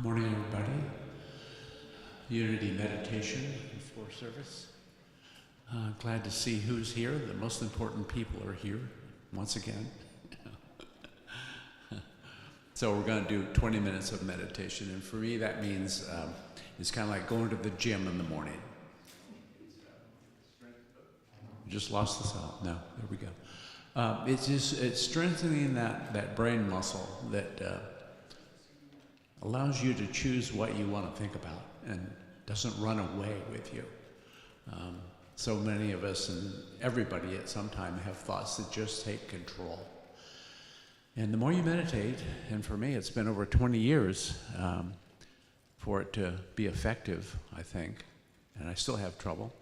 Morning, everybody. Unity meditation before service. Glad to see who's here. The most important people are here once again. So we're going to do 20 minutes of meditation, and for me that means it's kind of like going to the gym in the morning. You just lost the sound. No, there we go. It's strengthening that brain muscle that allows you to choose what you want to think about and doesn't run away with you. So many of us and everybody at some time have thoughts that just take control. And the more you meditate, and for me it's been over 20 years for it to be effective, I think, and I still have trouble.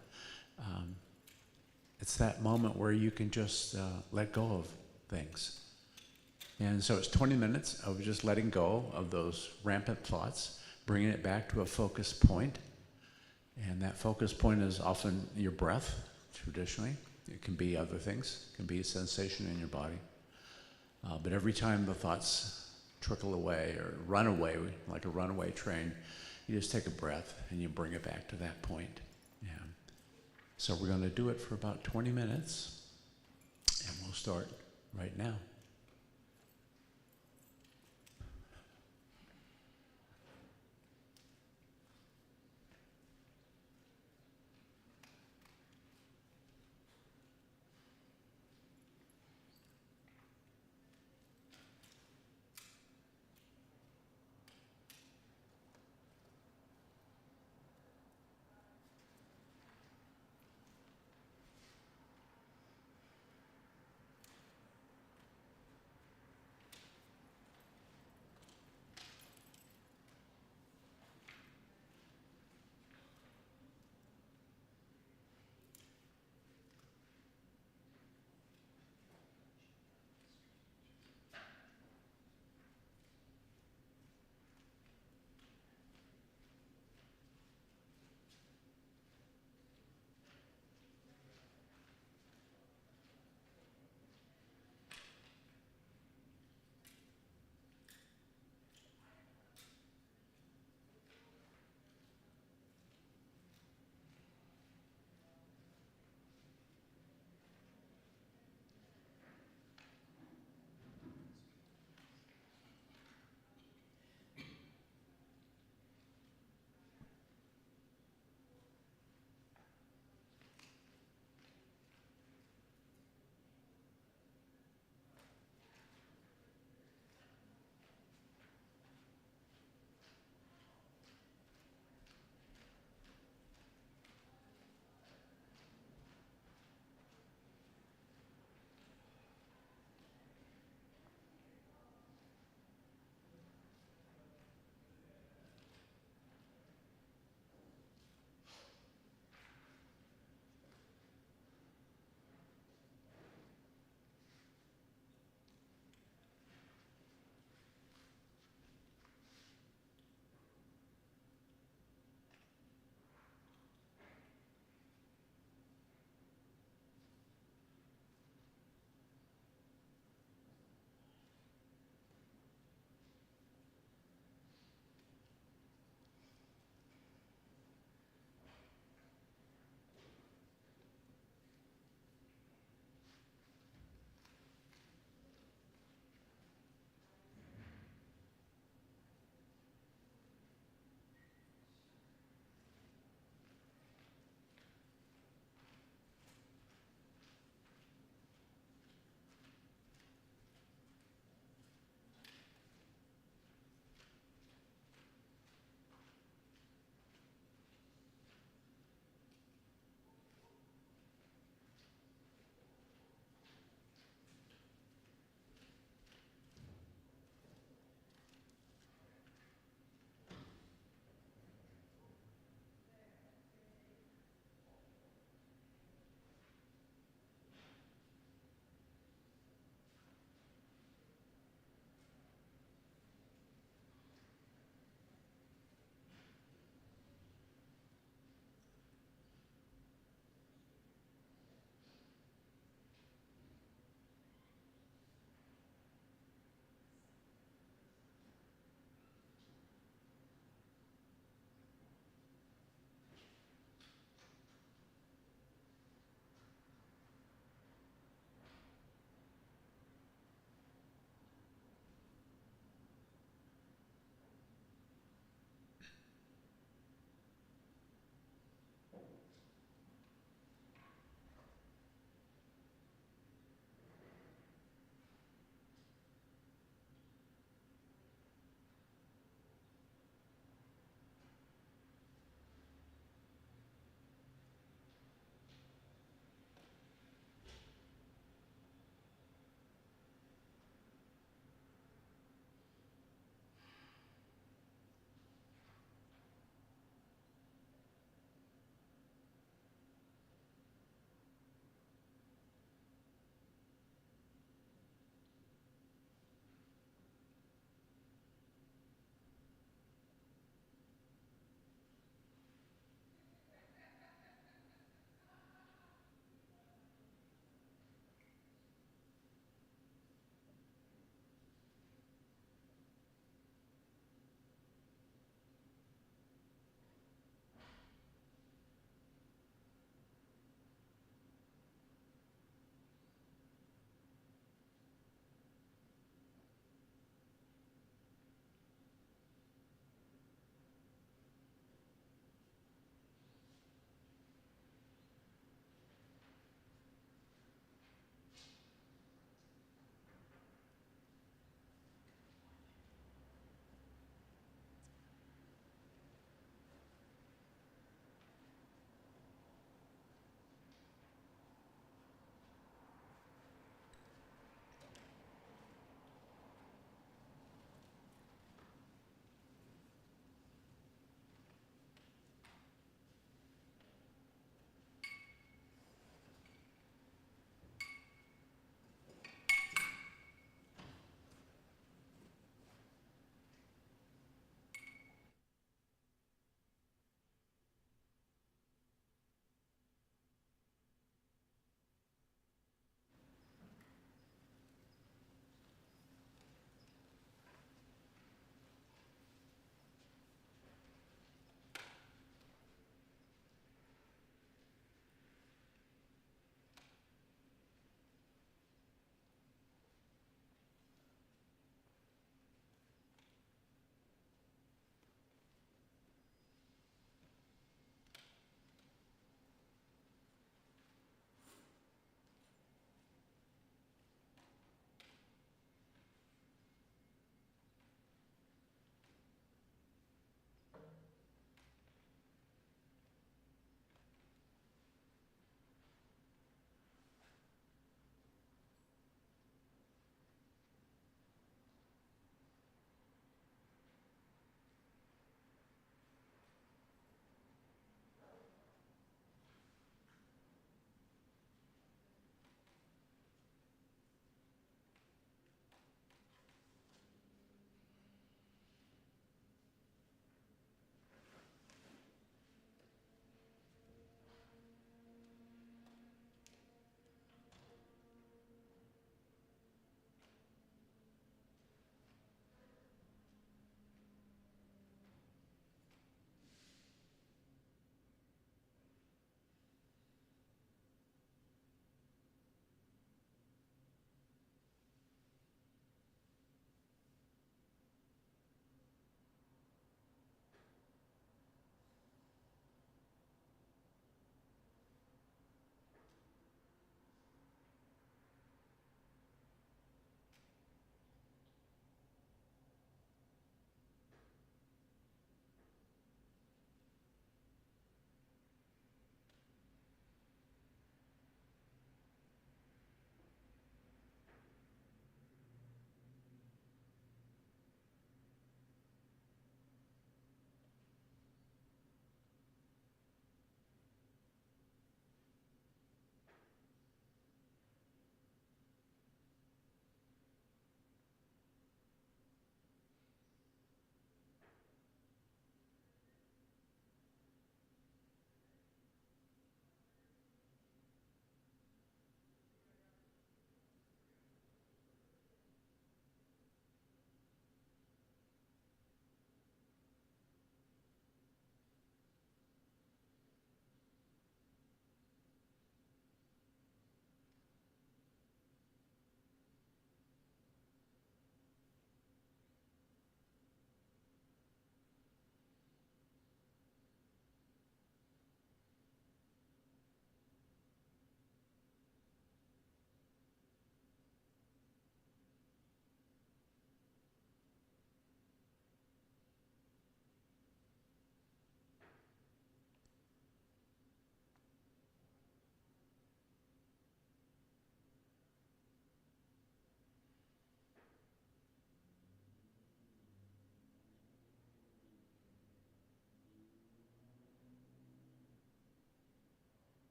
It's that moment where you can just let go of things. And so it's 20 minutes of just letting go of those rampant thoughts, bringing it back to a focus point. And that focus point is often your breath, traditionally. It can be other things. It can be a sensation in your body. But every time the thoughts trickle away or run away, like a runaway train, you just take a breath and you bring it back to that point. Yeah. So we're going to do it for about 20 minutes, and we'll start right now.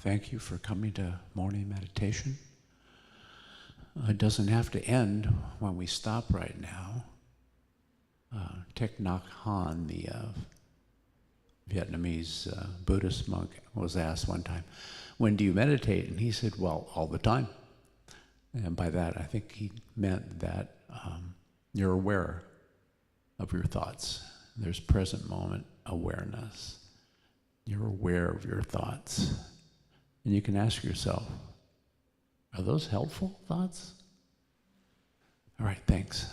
thank you for coming to morning meditation. It doesn't have to end when we stop right now. Thich Nhat Hanh, the Vietnamese Buddhist monk, was asked one time, when do you meditate? And he said, well, all the time. And by that, I think he meant that you're aware of your thoughts. There's present moment awareness. You're aware of your thoughts. And you can ask yourself, are those helpful thoughts? All right, thanks.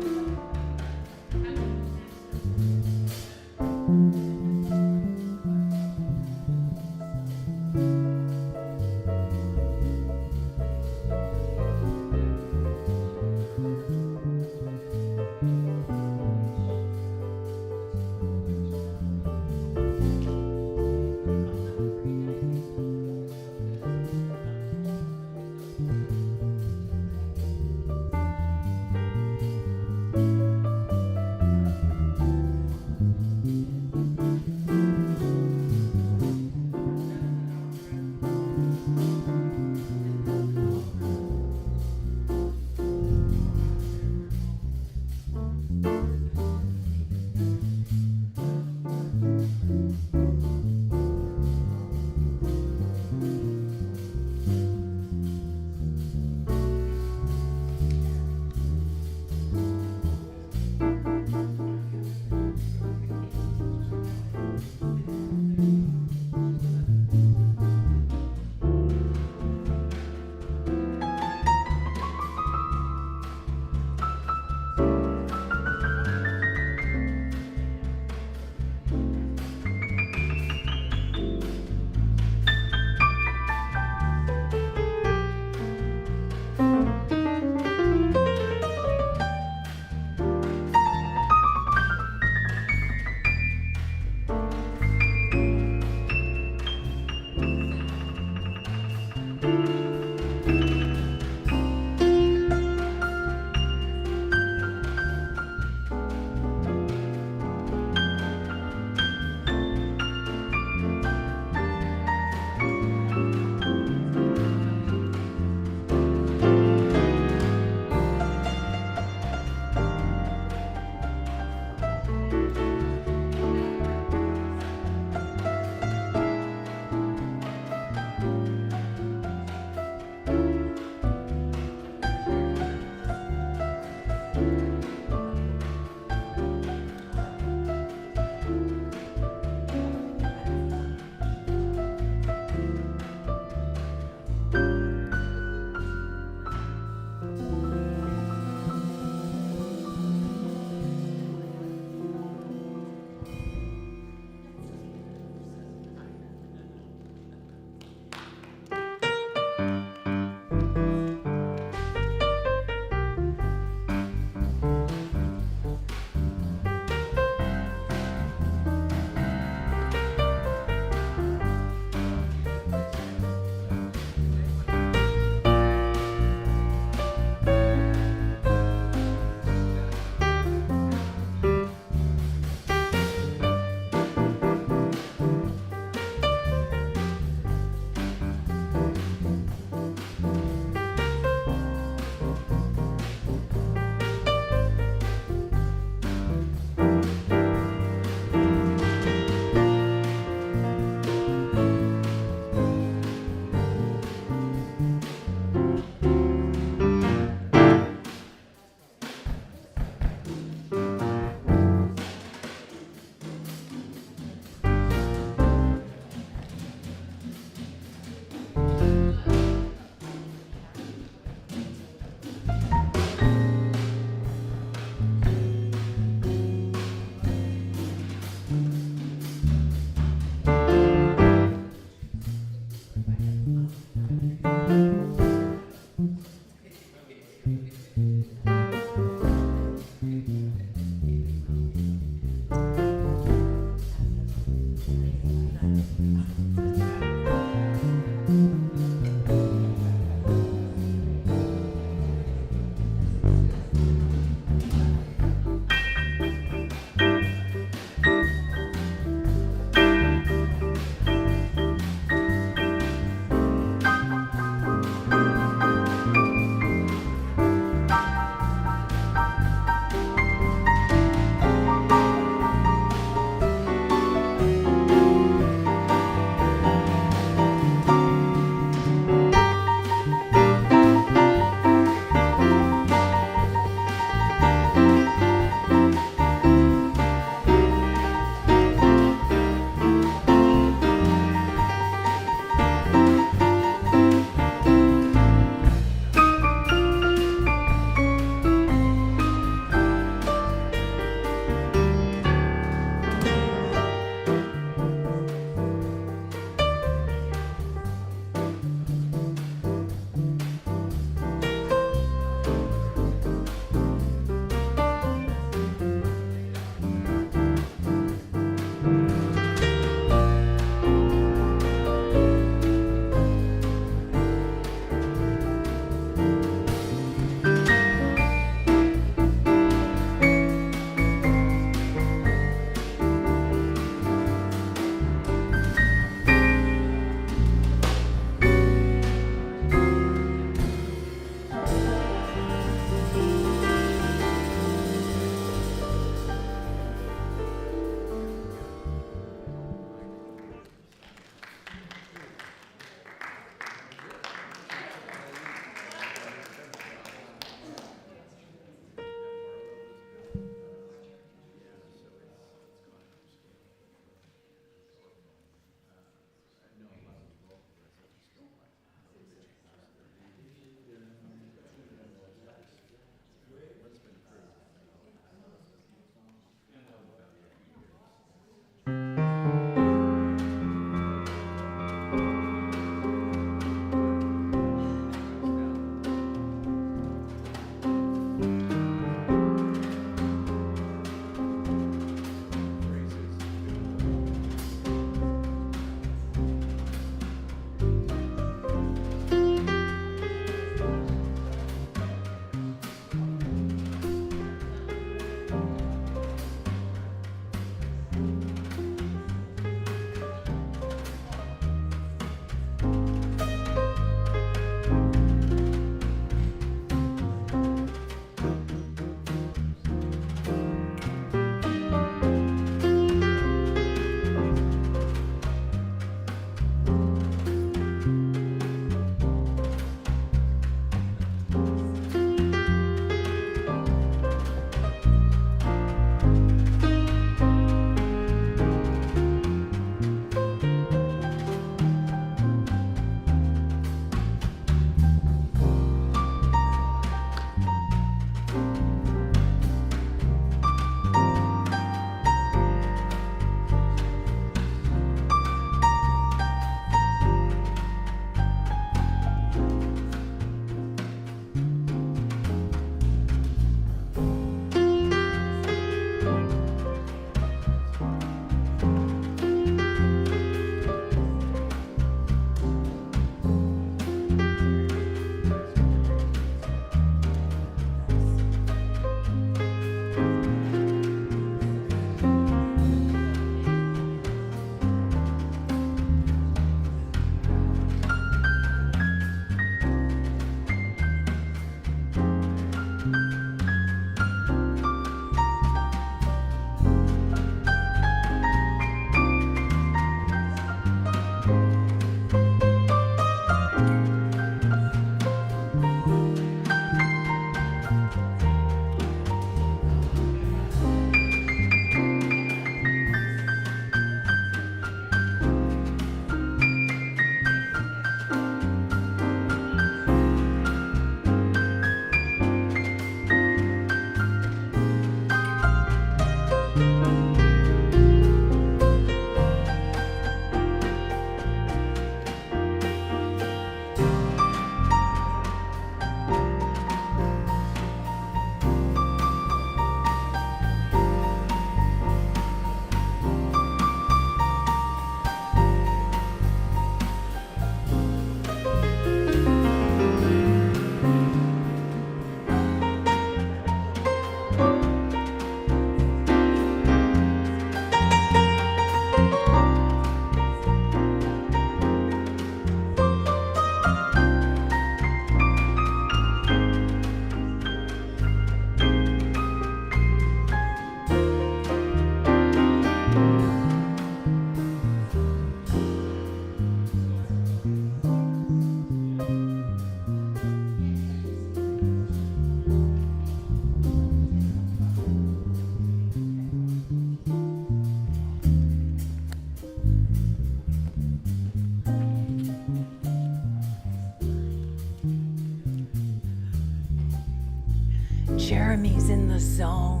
Jeremy's in the zone.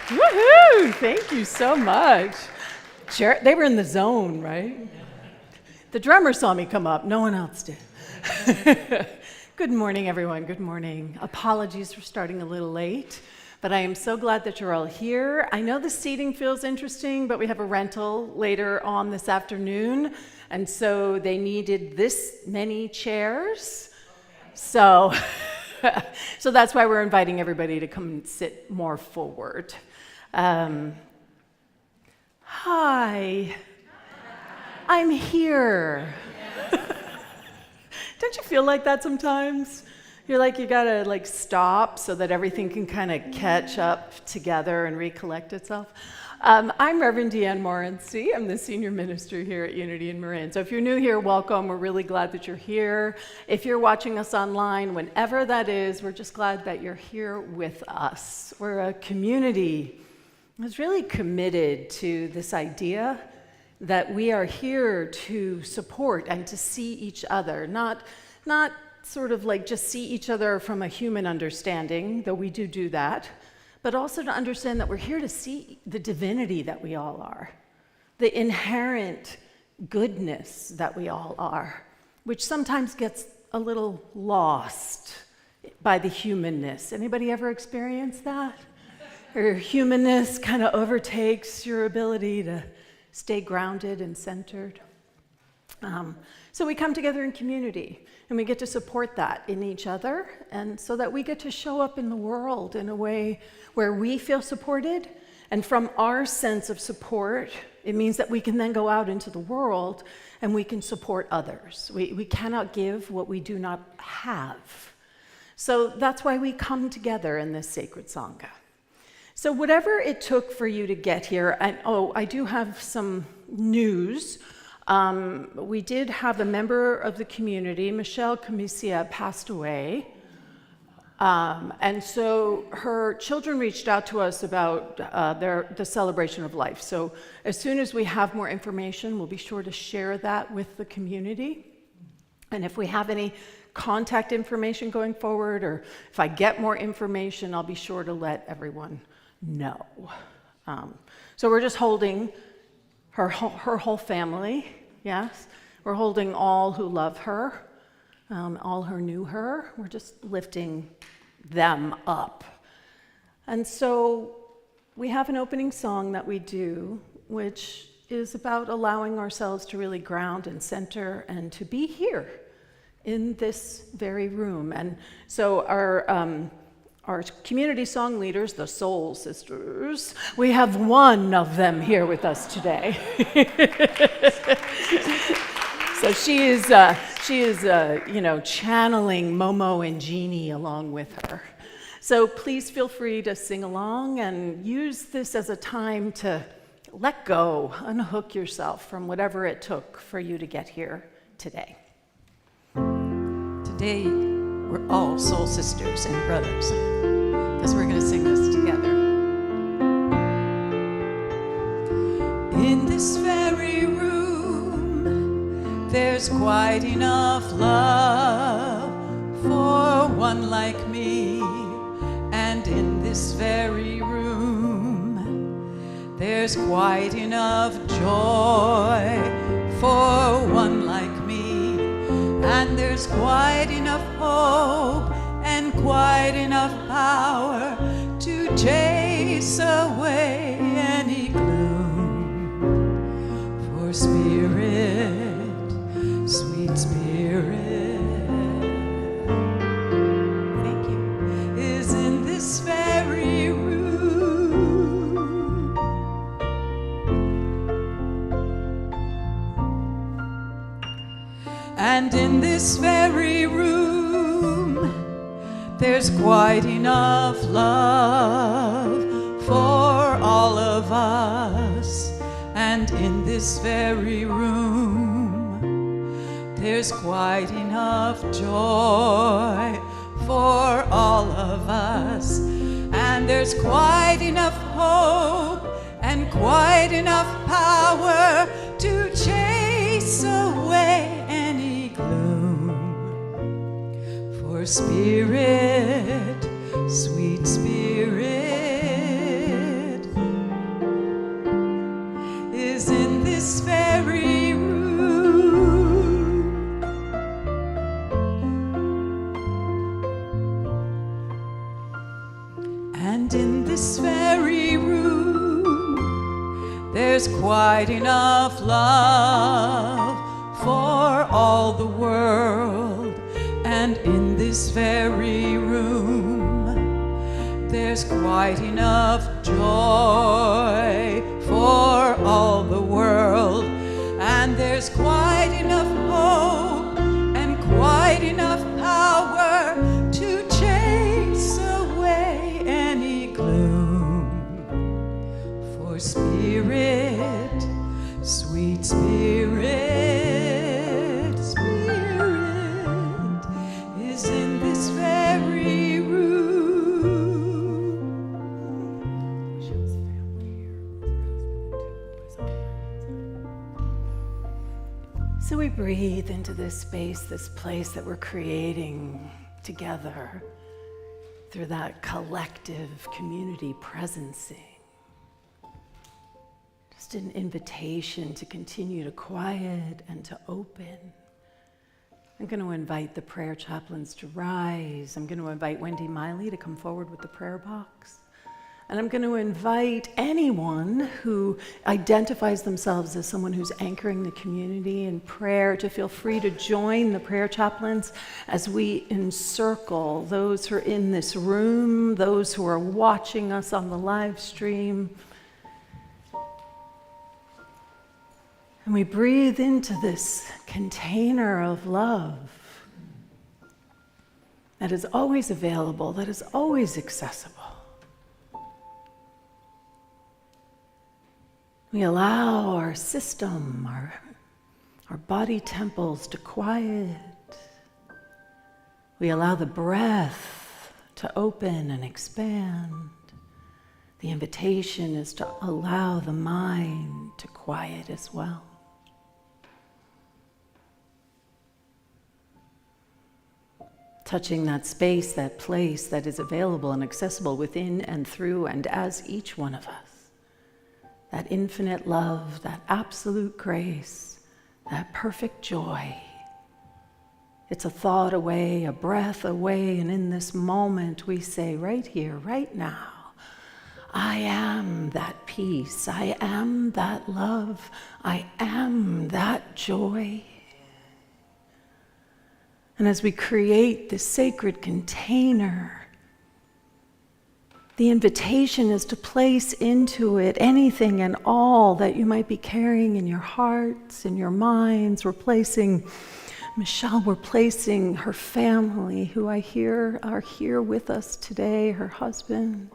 Woohoo! Thank you so much. They were in the zone, right? The drummer saw me come up. No one else did. Good morning, everyone. Good morning. Apologies for starting a little late, but I am so glad that you're all here. I know the seating feels interesting, but we have a rental later on this afternoon, and so they needed this many chairs. So that's why we're inviting everybody to come and sit more forward. Hi, I'm here. Don't you feel like that sometimes? You're like, you gotta stop so that everything can kind of catch up together and recollect itself. I'm Reverend Deanne Morency. I'm the senior minister here at Unity in Marin. So if you're new here, welcome. We're really glad that you're here. If you're watching us online, whenever that is, we're just glad that you're here with us. We're a community that's really committed to this idea that we are here to support and to see each other, not sort of like just see each other from a human understanding, though we do that, but also to understand that we're here to see the divinity that we all are, the inherent goodness that we all are, which sometimes gets a little lost by the humanness. Anybody ever experienced that? Or humanness kind of overtakes your ability to stay grounded and centered. So we come together in community, and we get to support that in each other, and so that we get to show up in the world in a way where we feel supported, and from our sense of support, it means that we can then go out into the world and we can support others. We cannot give what we do not have. So that's why we come together in this sacred Sangha. So whatever it took for you to get here, and I do have some news. We did have a member of the community, Michelle Comisia, passed away. And so her children reached out to us about the celebration of life. So as soon as we have more information, we'll be sure to share that with the community. And if we have any contact information going forward, or if I get more information, I'll be sure to let everyone know. So we're just holding her whole family, yes? We're holding all who love her, all who knew her. We're just lifting them up. And so we have an opening song that we do, which is about allowing ourselves to really ground and center and to be here in this very room. And so our community song leaders, the Soul Sisters, we have one of them here with us today. So she is channeling Momo and Jeannie along with her. So please feel free to sing along and use this as a time to let go, unhook yourself from whatever it took for you to get here today. Today, we're all soul sisters and brothers, because we're going to sing this together. In this very room, there's quite enough love for one like me. And in this very room, there's quite enough joy for one like me. And there's quite enough hope and quite enough power to chase away any gloom. For spirit, sweet spirit, thank you, is in this very room. And in this very room, there's quite enough love for all of us. And in this very room, there's quite enough joy for all of us. And there's There's quite enough hope and quite enough power to chase away any gloom. For Spirit, sweet Spirit, is in this very room. And in this very room, there's quite enough love for all the world. And in this very room, there's quite enough joy for all the world. And there's quite enough hope and quite enough power to chase away any gloom. For Spirit, sweet Spirit, Spirit is in this very room. So we breathe into this space, this place that we're creating together through that collective community presencing. Just an invitation to continue to quiet and to open. I'm going to invite the prayer chaplains to rise. I'm going to invite Wendy Miley to come forward with the prayer box. And I'm going to invite anyone who identifies themselves as someone who's anchoring the community in prayer to feel free to join the prayer chaplains as we encircle those who are in this room, those who are watching us on the live stream. And we breathe into this container of love that is always available, that is always accessible. We allow our system, our body temples to quiet. We allow the breath to open and expand. The invitation is to allow the mind to quiet as well. Touching that space, that place that is available and accessible within and through and as each one of us. That infinite love, that absolute grace, that perfect joy. It's a thought away, a breath away, and in this moment we say right here, right now, I am that peace, I am that love, I am that joy. And as we create this sacred container, the invitation is to place into it anything and all that you might be carrying in your hearts, in your minds. We're placing her family, who I hear are here with us today, her husband.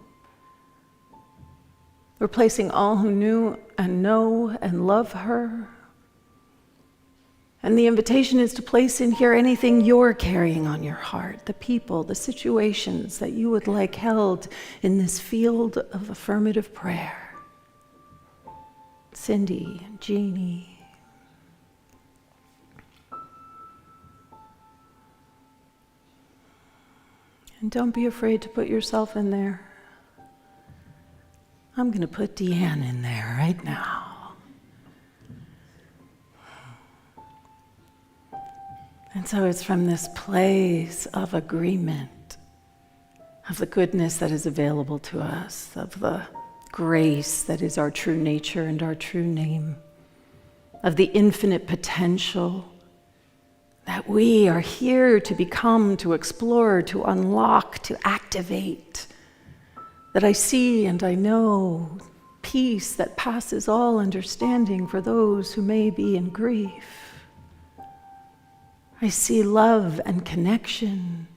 We're placing all who knew and know and love her. And the invitation is to place in here anything you're carrying on your heart, the people, the situations that you would like held in this field of affirmative prayer. Cindy and Jeannie. And don't be afraid to put yourself in there. I'm going to put Deanne in there right now. And so it's from this place of agreement, of the goodness that is available to us, of the grace that is our true nature and our true name, of the infinite potential that we are here to become, to explore, to unlock, to activate, that I see and I know peace that passes all understanding for those who may be in grief. I see love and connection,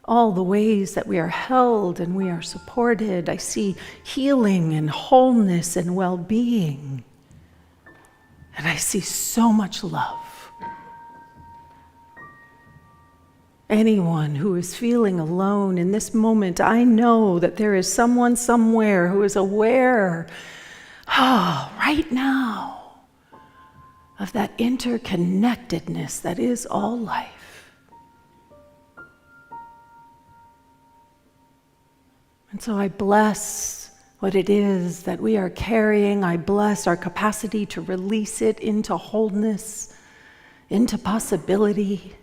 all the ways that we are held and we are supported. I see healing and wholeness and well-being. And I see so much love. Anyone who is feeling alone in this moment, I know that there is someone somewhere who is aware, right now, of that interconnectedness that is all life. And so I bless what it is that we are carrying. I bless our capacity to release it into wholeness, into possibility.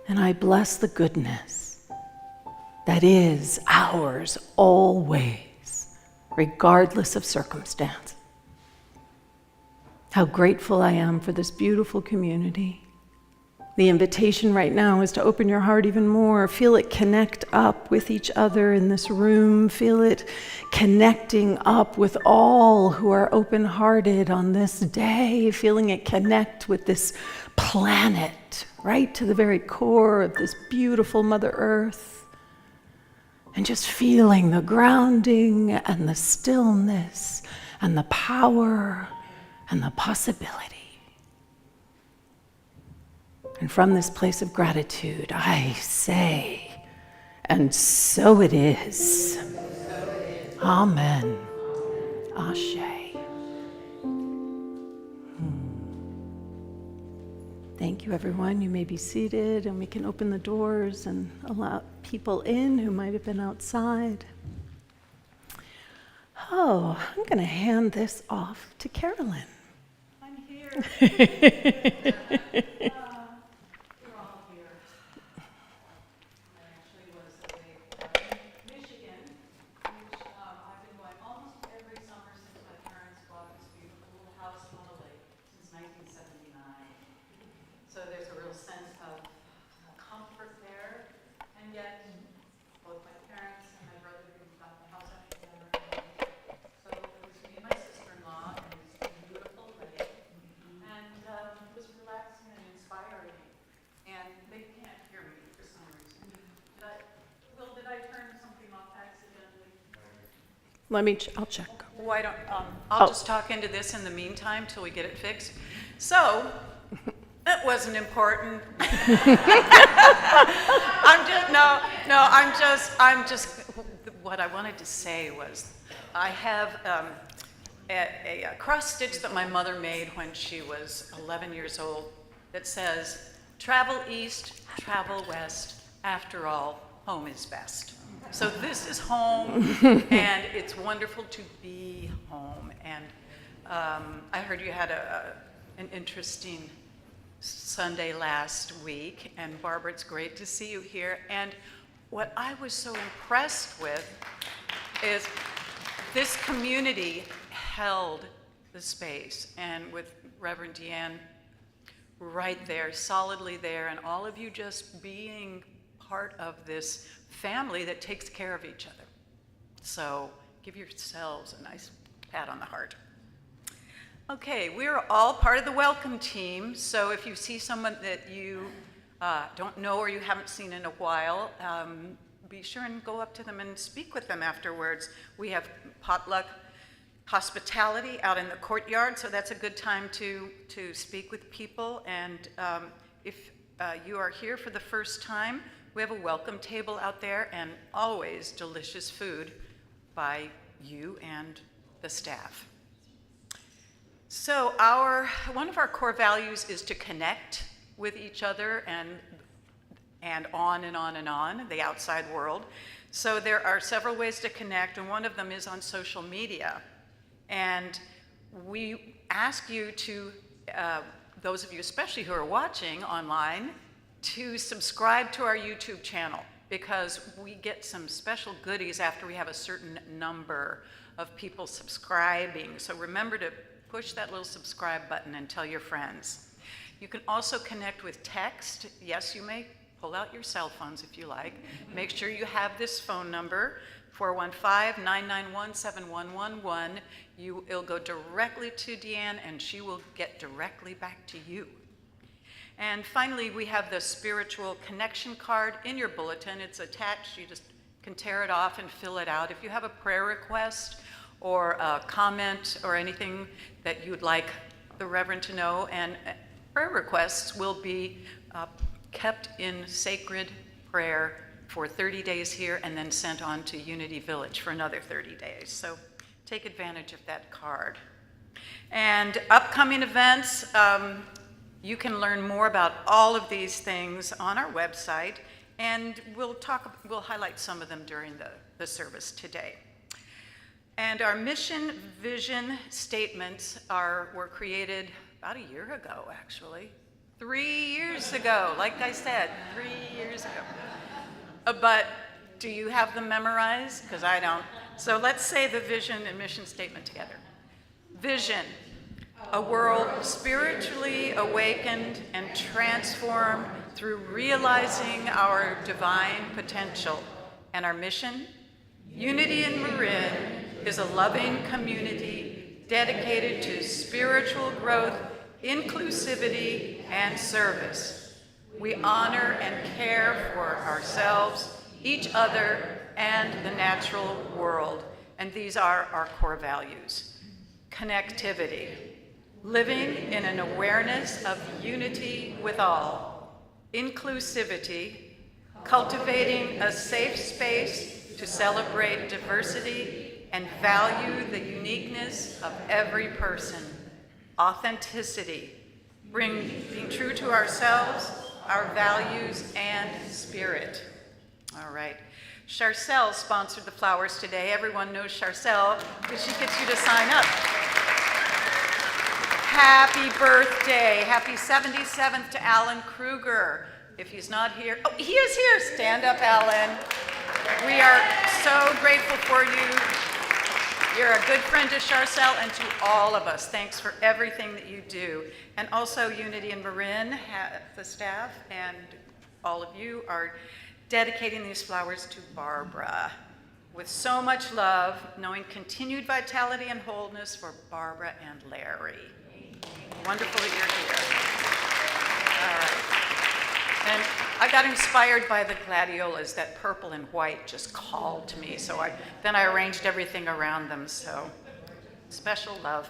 And I bless the goodness that is ours always, regardless of circumstance. How grateful I am for this beautiful community. The invitation right now is to open your heart even more. Feel it connect up with each other in this room. Feel it connecting up with all who are open-hearted on this day. Feeling it connect with this planet, right to the very core of this beautiful Mother Earth. And just feeling the grounding and the stillness and the power and the possibility. And from this place of gratitude, I say, and so it is. Amen. Ashe. Thank you, everyone. You may be seated, and we can open the doors and allow people in who might have been outside. Oh, I'm going to hand this off to Carolyn. I'm here. So there's a real sense of comfort there, and yet both my parents and my brother who got the house after dinner. So it was me and my sister-in-law, and it was a beautiful lake, and it was relaxing and inspiring. And they can't hear me for some reason. Did I turn something off accidentally? I'll check. Why don't, I'll just talk into this in the meantime till we get it fixed. So, it wasn't important. What I wanted to say was, I have a cross stitch that my mother made when she was 11 years old that says, travel east, travel west, after all, home is best. So this is home, and it's wonderful to be home. And I heard you had an interesting Sunday last week, and Barbara, it's great to see you here. And what I was so impressed with is this community held the space, and with Reverend Deanne right there, solidly there, and all of you just being part of this family that takes care of each other. So give yourselves a nice pat on the heart. Okay, we're all part of the welcome team, so if you see someone that you don't know or you haven't seen in a while, be sure and go up to them and speak with them afterwards. We have potluck hospitality out in the courtyard, so that's a good time to speak with people. And if you are here for the first time, we have a welcome table out there, and always delicious food by you and the staff. So one of our core values is to connect with each other and on and on and on, the outside world. So there are several ways to connect, and one of them is on social media. And we ask you to, those of you especially who are watching online, to subscribe to our YouTube channel, because we get some special goodies after we have a certain number of people subscribing. So remember to push that little subscribe button and tell your friends. You can also connect with text. Yes, you may pull out your cell phones if you like. Make sure you have this phone number, 415-991-7111. It'll go directly to Deanne, and she will get directly back to you. And finally, we have the spiritual connection card in your bulletin. It's attached. You just can tear it off and fill it out. If you have a prayer request or a comment or anything that you'd like the Reverend to know, and prayer requests will be kept in sacred prayer for 30 days here, and then sent on to Unity Village for another 30 days. So take advantage of that card. And upcoming events, you can learn more about all of these things on our website, and we'll highlight some of them during the service today. And our mission, vision statements were created about a year ago, actually. 3 years ago, like I said, 3 years ago. But do you have them memorized? Because I don't. So let's say the vision and mission statement together. Vision, a world spiritually awakened and transformed through realizing our divine potential. And our mission, Unity in Marin is a loving community dedicated to spiritual growth, inclusivity, and service. We honor and care for ourselves, each other, and the natural world. And these are our core values. Connectivity, living in an awareness of unity with all. Inclusivity, cultivating a safe space to celebrate diversity and value the uniqueness of every person. Authenticity, being true to ourselves, our values, and spirit. All right. Charcelle sponsored the flowers today. Everyone knows Charcelle because she gets you to sign up. Happy birthday. Happy 77th to Alan Kruger. If he's not here, oh, he is here. Stand up, Alan. We are so grateful for you. You're a good friend to Charcelle and to all of us. Thanks for everything that you do. And also Unity in Marin, the staff, and all of you are dedicating these flowers to Barbara. With so much love, knowing continued vitality and wholeness for Barbara and Larry. Wonderful that you're here. All right. And I got inspired by the gladiolas. That purple and white just called to me. So then I arranged everything around them. So special love.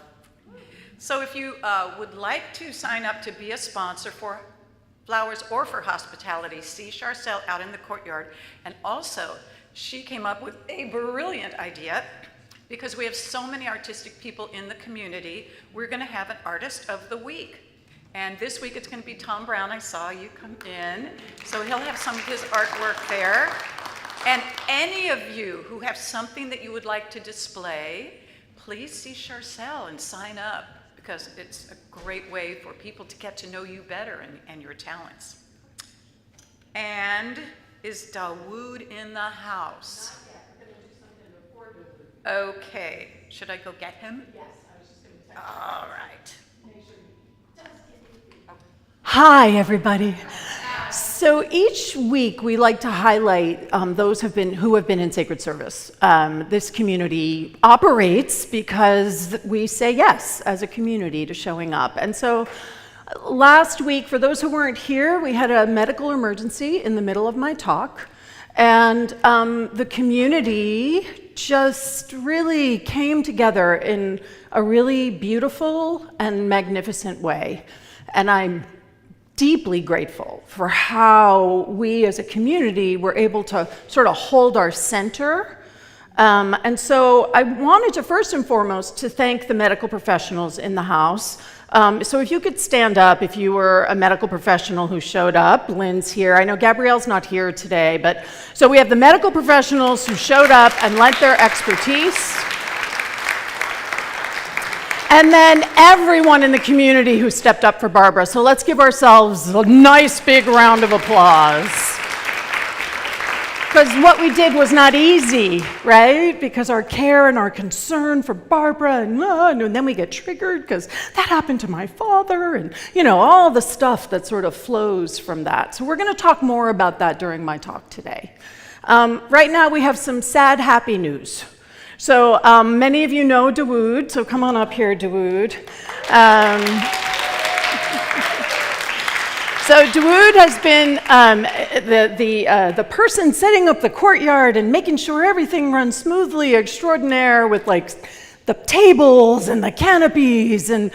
So if you would like to sign up to be a sponsor for flowers or for hospitality, see Charcelle out in the courtyard. And also, she came up with a brilliant idea. Because we have so many artistic people in the community, we're going to have an Artist of the Week. And this week it's going to be Tom Brown. I saw you come in. So he'll have some of his artwork there. And any of you who have something that you would like to display, please see Charcelle and sign up, because it's a great way for people to get to know you better and your talents. And is Dawood in the house? Okay, should I go get him? Yes, I was just going to text you. All right. Hi, everybody. So each week we like to highlight those who have been in sacred service. This community operates because we say yes as a community to showing up. And so last week, for those who weren't here, we had a medical emergency in the middle of my talk. And the community just really came together in a really beautiful and magnificent way. And I'm deeply grateful for how we as a community were able to sort of hold our center. And so I wanted to first and foremost to thank the medical professionals in the house. So if you could stand up if you were a medical professional who showed up. Lynn's here. I know Gabrielle's not here today, but so we have the medical professionals who showed up and lent their expertise. And then everyone in the community who stepped up for Barbara. So let's give ourselves a nice big round of applause. Because what we did was not easy, right? Because our care and our concern for Barbara, and then we get triggered because that happened to my father, and all the stuff that sort of flows from that. So we're going to talk more about that during my talk today. Right now we have some sad, happy news. So many of you know Dawood, so come on up here, Dawood. So Dawood has been the person setting up the courtyard and making sure everything runs smoothly extraordinaire with like the tables and the canopies and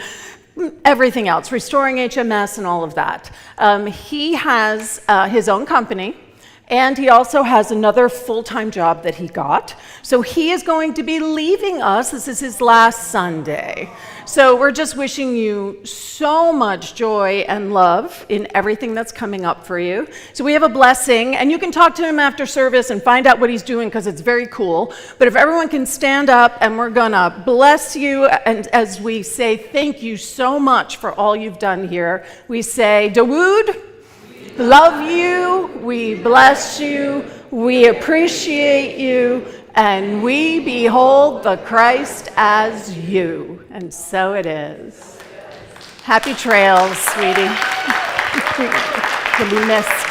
everything else, restoring HMS and all of that. He has his own company, and he also has another full-time job that he got. So he is going to be leaving us. This is his last Sunday. So we're just wishing you so much joy and love in everything that's coming up for you. So we have a blessing, and you can talk to him after service and find out what he's doing because it's very cool. But if everyone can stand up, and we're gonna bless you, and as we say thank you so much for all you've done here, we say, Dawood, love you, we bless you, we appreciate you, and we behold the Christ as you. And so it is. Happy trails, sweetie. You'll be missed.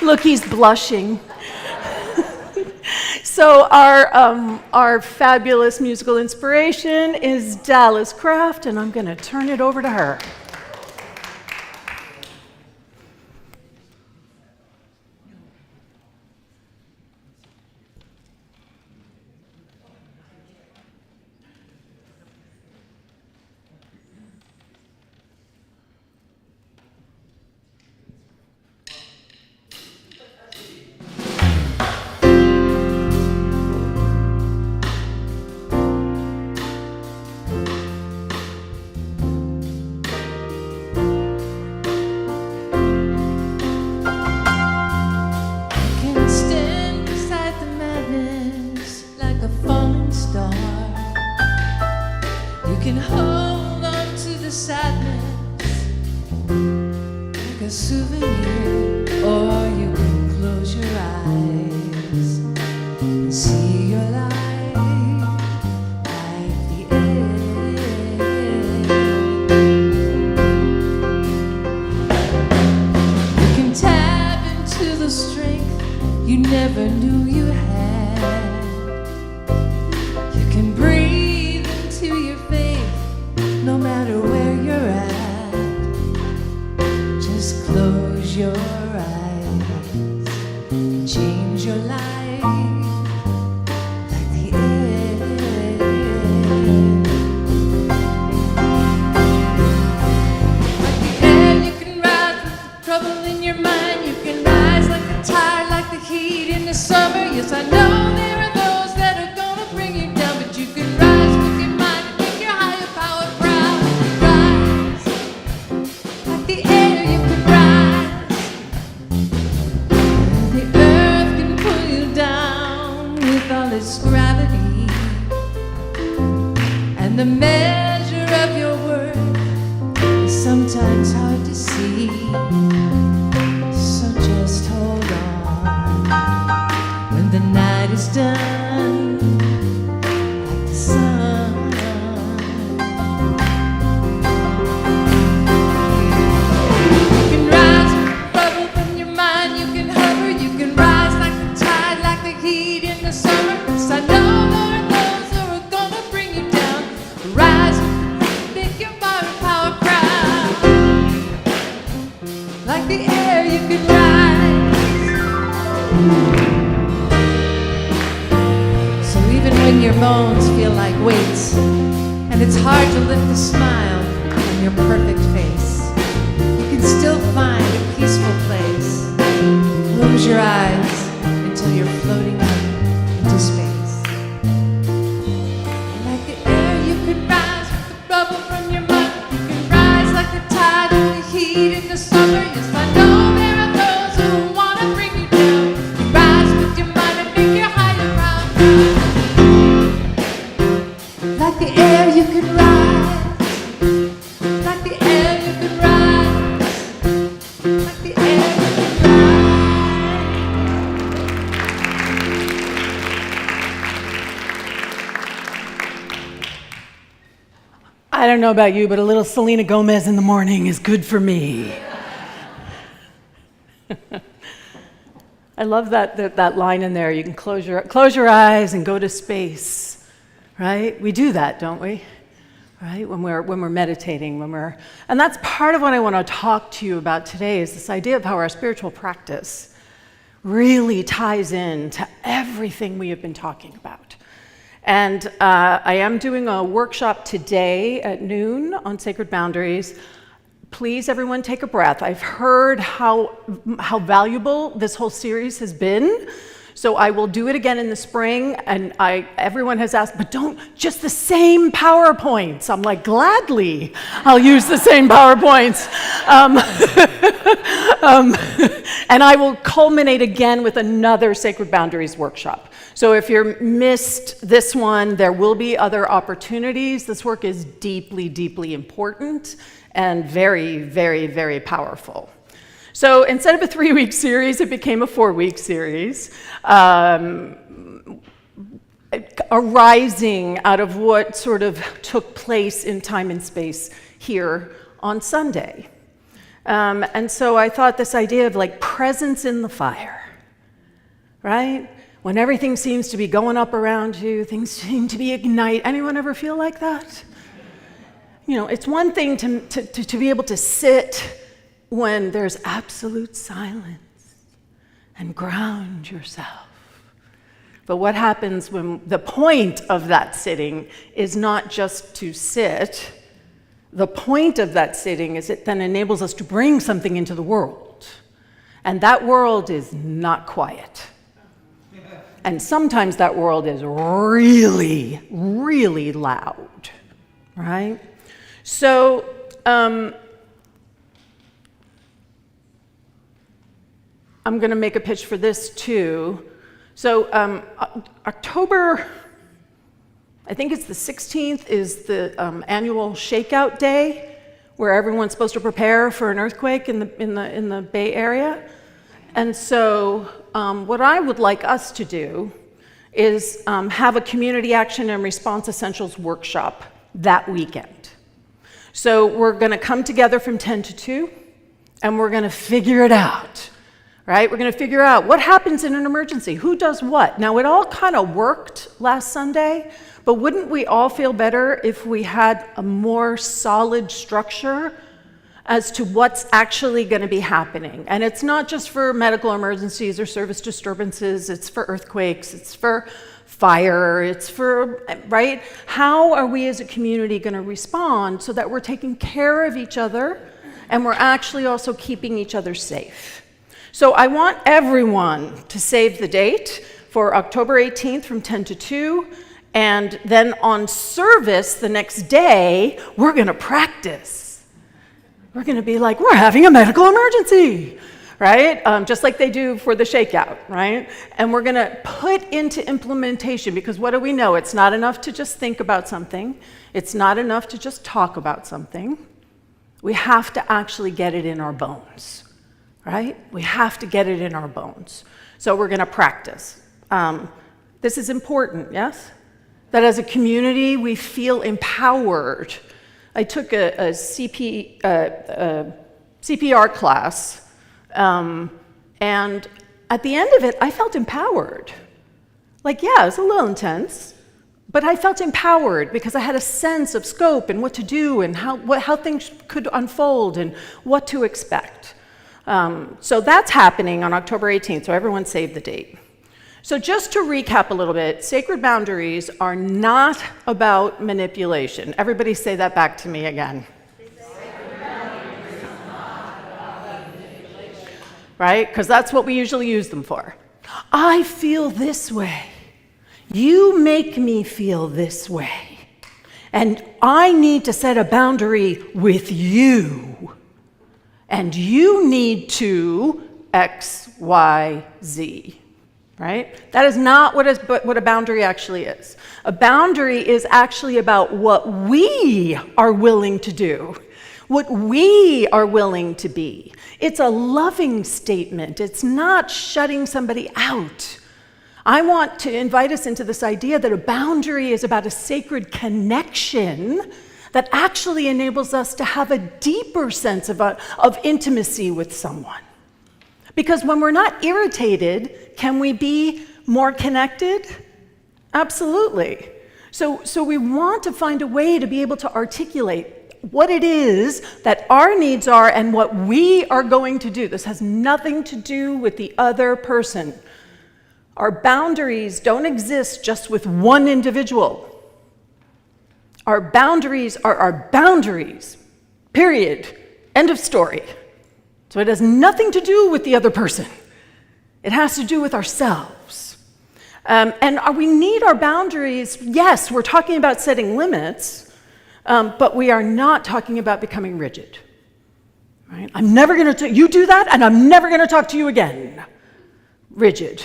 Look, he's blushing. So our fabulous musical inspiration is Dallas Kraft, and I'm going to turn it over to her. I don't know about you, but a little Selena Gomez in the morning is good for me. I love that line in there. You can close your eyes and go to space, right? We do that, don't we? Right? When we're meditating, and that's part of what I want to talk to you about today is this idea of how our spiritual practice really ties in to everything we have been talking about. And I am doing a workshop today at noon on sacred boundaries. Please, everyone, take a breath. I've heard how valuable this whole series has been. So I will do it again in the spring, and everyone has asked, but don't, just the same PowerPoints. I'm like, gladly, I'll use the same PowerPoints. And I will culminate again with another Sacred Boundaries workshop. So if you missed this one, there will be other opportunities. This work is deeply, deeply important and very, very, very powerful. So instead of a 3-week series, it became a 4-week series, arising out of what sort of took place in time and space here on Sunday. And so I thought this idea of like presence in the fire, right? When everything seems to be going up around you, things seem to be ignite. Anyone ever feel like that? You know, it's one thing to be able to sit when there's absolute silence and ground yourself. But what happens when the point of that sitting is not just to sit? The point of that sitting is it then enables us to bring something into the world. And that world is not quiet. And sometimes that world is really, really loud, right? So, I'm going to make a pitch for this too. So October, I think it's the 16th, is the annual shakeout day, where everyone's supposed to prepare for an earthquake in the Bay Area. And so what I would like us to do is have a community action and response essentials workshop that weekend. So we're going to come together from 10 to 2, and we're going to figure it out. Right? We're going to figure out what happens in an emergency, who does what. Now, it all kind of worked last Sunday, but wouldn't we all feel better if we had a more solid structure as to what's actually going to be happening? And it's not just for medical emergencies or service disturbances, it's for earthquakes, it's for fire, it's for, right? How are we as a community going to respond so that we're taking care of each other and we're actually also keeping each other safe? So I want everyone to save the date for October 18th from 10 to 2, and then on service the next day, we're going to practice. We're going to be like, we're having a medical emergency, right? Just like they do for the shakeout, right? And we're going to put into implementation, because what do we know? It's not enough to just think about something. It's not enough to just talk about something. We have to actually get it in our bones. Right? We have to get it in our bones. So we're going to practice. This is important, yes? That as a community, we feel empowered. I took a CPR class, and at the end of it, I felt empowered. Like, yeah, it's a little intense, but I felt empowered because I had a sense of scope and what to do and how things could unfold and what to expect. So that's happening on October 18th, so everyone save the date. So just to recap a little bit, sacred boundaries are not about manipulation. Everybody say that back to me again. Right? Because that's what we usually use them for. I feel this way. You make me feel this way. And I need to set a boundary with you. And you need to X, Y, Z, right? That is not what a boundary actually is. A boundary is actually about what we are willing to do, what we are willing to be. It's a loving statement. It's not shutting somebody out. I want to invite us into this idea that a boundary is about a sacred connection that actually enables us to have a deeper sense of intimacy with someone. Because when we're not irritated, can we be more connected? Absolutely. So we want to find a way to be able to articulate what it is that our needs are and what we are going to do. This has nothing to do with the other person. Our boundaries don't exist just with one individual. Our boundaries are our boundaries, period. End of story. So it has nothing to do with the other person. It has to do with ourselves. And we need our boundaries. Yes, we're talking about setting limits, but we are not talking about becoming rigid. Right? I'm never going to, you do that, and I'm never going to talk to you again. Rigid,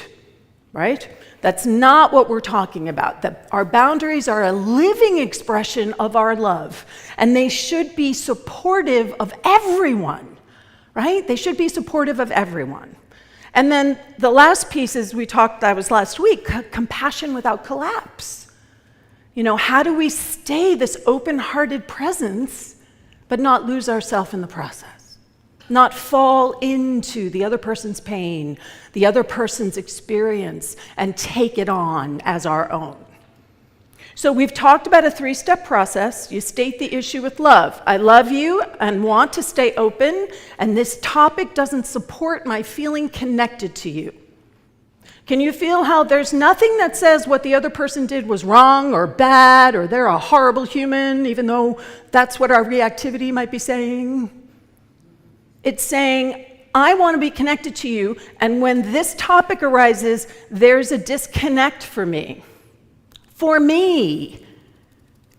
right? That's not what we're talking about. Our boundaries are a living expression of our love, and they should be supportive of everyone, right? They should be supportive of everyone. And then the last piece is that was last week, compassion without collapse. How do we stay this open-hearted presence, but not lose ourselves in the process? Not fall into the other person's pain, the other person's experience, and take it on as our own. So we've talked about a 3-step process. You state the issue with love. I love you and want to stay open, and this topic doesn't support my feeling connected to you. Can you feel how there's nothing that says what the other person did was wrong or bad, or they're a horrible human, even though that's what our reactivity might be saying? It's saying, I want to be connected to you, and when this topic arises, there's a disconnect for me. For me,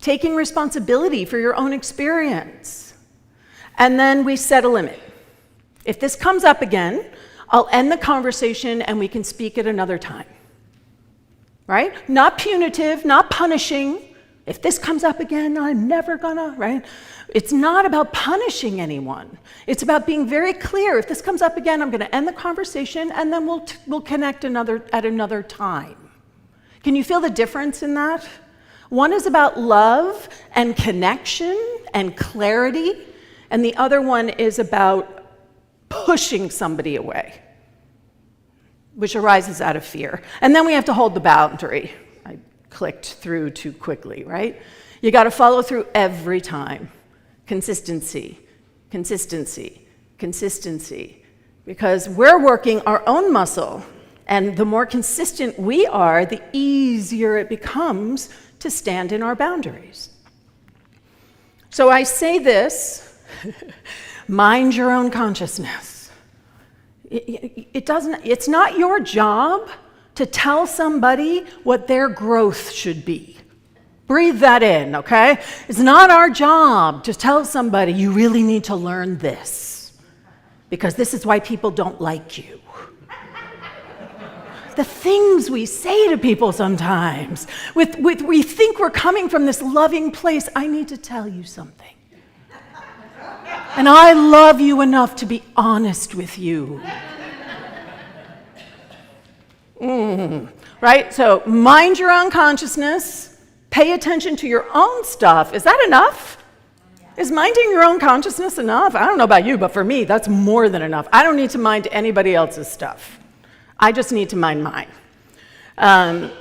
taking responsibility for your own experience. And then we set a limit. If this comes up again, I'll end the conversation and we can speak at another time. Right? Not punitive, not punishing. If this comes up again, I'm never gonna, right? It's not about punishing anyone. It's about being very clear. If this comes up again, I'm gonna end the conversation and then we'll connect at another time. Can you feel the difference in that? One is about love and connection and clarity, and the other one is about pushing somebody away, which arises out of fear. And then we have to hold the boundary. I clicked through too quickly, right? You got to follow through every time. Consistency, consistency, consistency. Because we're working our own muscle, and the more consistent we are, the easier it becomes to stand in our boundaries. So I say this, mind your own consciousness. It's not your job to tell somebody what their growth should be. Breathe that in, okay? It's not our job to tell somebody, you really need to learn this, because this is why people don't like you. The things we say to people sometimes, we think we're coming from this loving place. I need to tell you something. And I love you enough to be honest with you. Right? So mind your own consciousness. Pay attention to your own stuff. Is that enough? Is minding your own consciousness enough? I don't know about you, but for me, that's more than enough. I don't need to mind anybody else's stuff. I just need to mind mine. And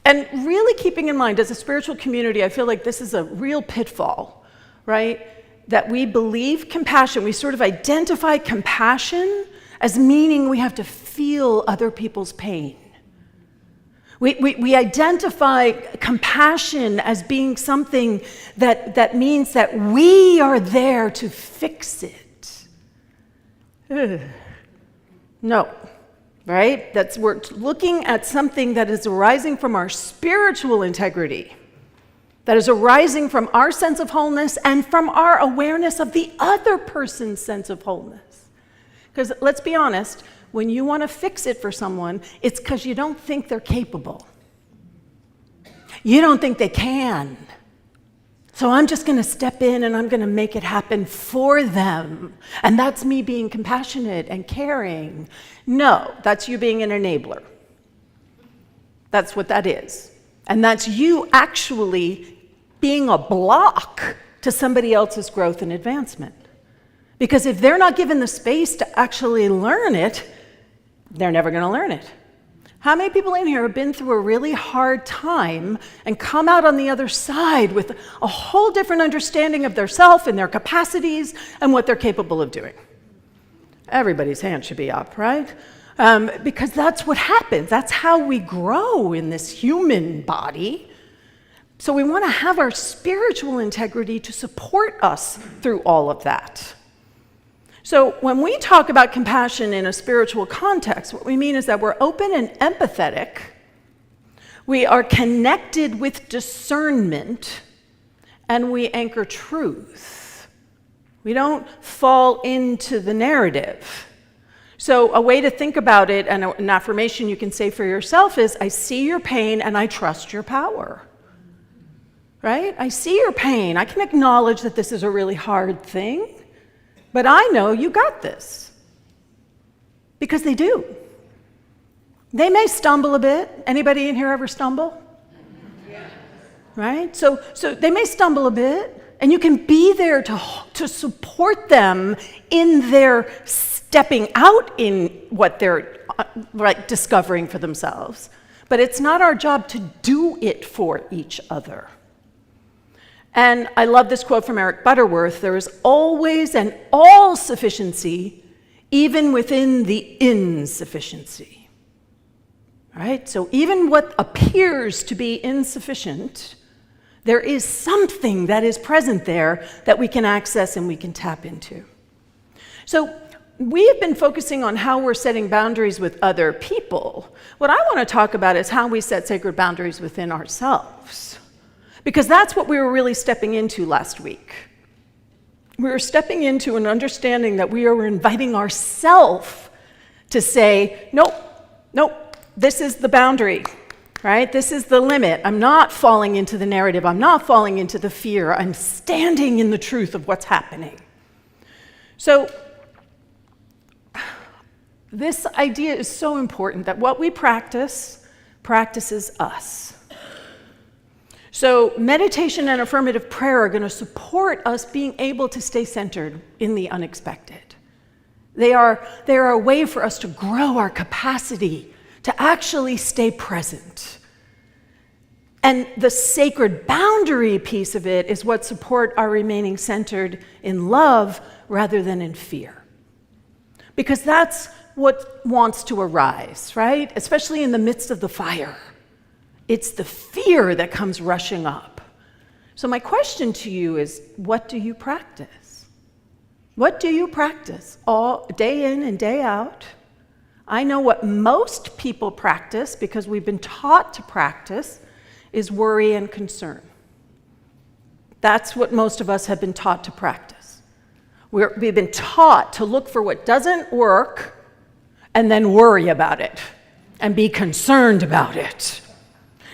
really keeping in mind, as a spiritual community, I feel like this is a real pitfall, right? That we believe compassion, we sort of identify compassion as meaning we have to feel other people's pain. We identify compassion as being something that means that we are there to fix it. No. Right? We're looking at something that is arising from our spiritual integrity, that is arising from our sense of wholeness and from our awareness of the other person's sense of wholeness. Because let's be honest, when you want to fix it for someone, it's because you don't think they're capable. You don't think they can. So I'm just going to step in and I'm going to make it happen for them. And that's me being compassionate and caring. No, that's you being an enabler. That's what that is. And that's you actually being a block to somebody else's growth and advancement. Because if they're not given the space to actually learn it, they're never going to learn it. How many people in here have been through a really hard time and come out on the other side with a whole different understanding of their self and their capacities and what they're capable of doing? Everybody's hand should be up, right? because that's what happens. That's how we grow in this human body. So we want to have our spiritual integrity to support us through all of that. So when we talk about compassion in a spiritual context, what we mean is that we're open and empathetic. We are connected with discernment, and we anchor truth. We don't fall into the narrative. So a way to think about it, and an affirmation you can say for yourself is, I see your pain and I trust your power. Right? I see your pain. I can acknowledge that this is a really hard thing, but I know you got this. Because they do. They may stumble a bit. Anybody in here ever stumble? Yeah. Right? So they may stumble a bit, and you can be there to support them in their stepping out in what they're discovering for themselves. But it's not our job to do it for each other. And I love this quote from Eric Butterworth: there is always an all sufficiency, even within the insufficiency. Right? So even what appears to be insufficient, there is something that is present there that we can access and we can tap into. So we have been focusing on how we're setting boundaries with other people. What I want to talk about is how we set sacred boundaries within ourselves. Because that's what we were really stepping into last week. We were stepping into an understanding that we are inviting ourselves to say, nope, this is the boundary, right? This is the limit. I'm not falling into the narrative. I'm not falling into the fear. I'm standing in the truth of what's happening. So this idea is so important that what we practice practices us. So meditation and affirmative prayer are going to support us being able to stay centered in the unexpected. They are a way for us to grow our capacity to actually stay present. And the sacred boundary piece of it is what support our remaining centered in love rather than in fear. Because that's what wants to arise, right? Especially in the midst of the fire. It's the fear that comes rushing up. So my question to you is, what do you practice? What do you practice all day in and day out? I know what most people practice, because we've been taught to practice, is worry and concern. That's what most of us have been taught to practice. We've been taught to look for what doesn't work and then worry about it and be concerned about it.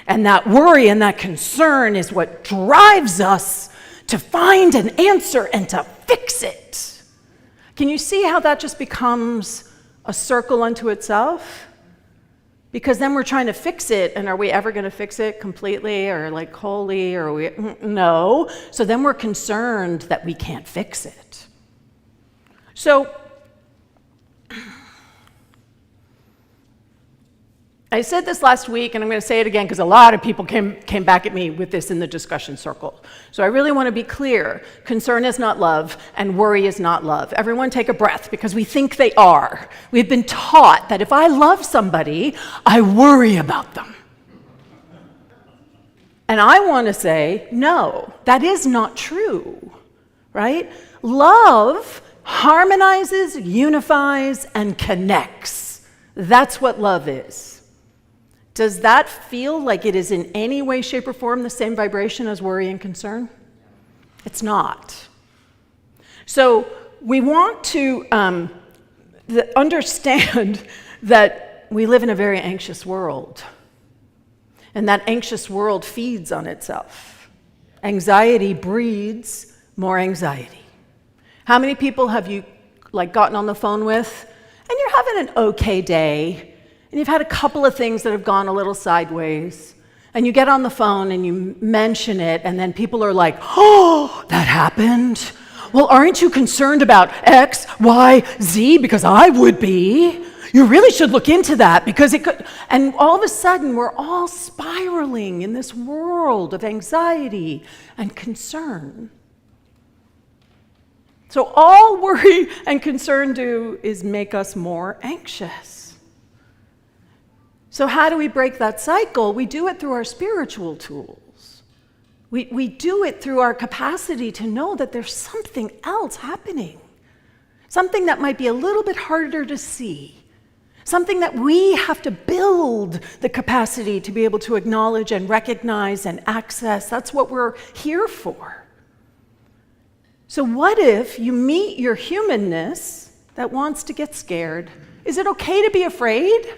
And that worry and that concern is what drives us to find an answer and to fix it. Can you see how that just becomes a circle unto itself? Because then we're trying to fix it, and are we ever going to fix it completely or like wholly? No. So then we're concerned that we can't fix it. So I said this last week, and I'm going to say it again because a lot of people came back at me with this in the discussion circle. So I really want to be clear. Concern is not love, and worry is not love. Everyone take a breath, because we think they are. We've been taught that if I love somebody, I worry about them. And I want to say, no, that is not true, right? Love harmonizes, unifies, and connects. That's what love is. Does that feel like it is in any way, shape, or form the same vibration as worry and concern? It's not. So we want to understand that we live in a very anxious world. And that anxious world feeds on itself. Anxiety breeds more anxiety. How many people have you gotten on the phone with, and you're having an okay day, and you've had a couple of things that have gone a little sideways, and you get on the phone and you mention it, and then people are like, oh, that happened? Well, aren't you concerned about X, Y, Z? Because I would be. You really should look into that, because it could. And all of a sudden, we're all spiraling in this world of anxiety and concern. So all worry and concern do is make us more anxious. So how do we break that cycle? We do it through our spiritual tools. We do it through our capacity to know that there's something else happening, something that might be a little bit harder to see, something that we have to build the capacity to be able to acknowledge and recognize and access. That's what we're here for. So what if you meet your humanness that wants to get scared? Is it okay to be afraid?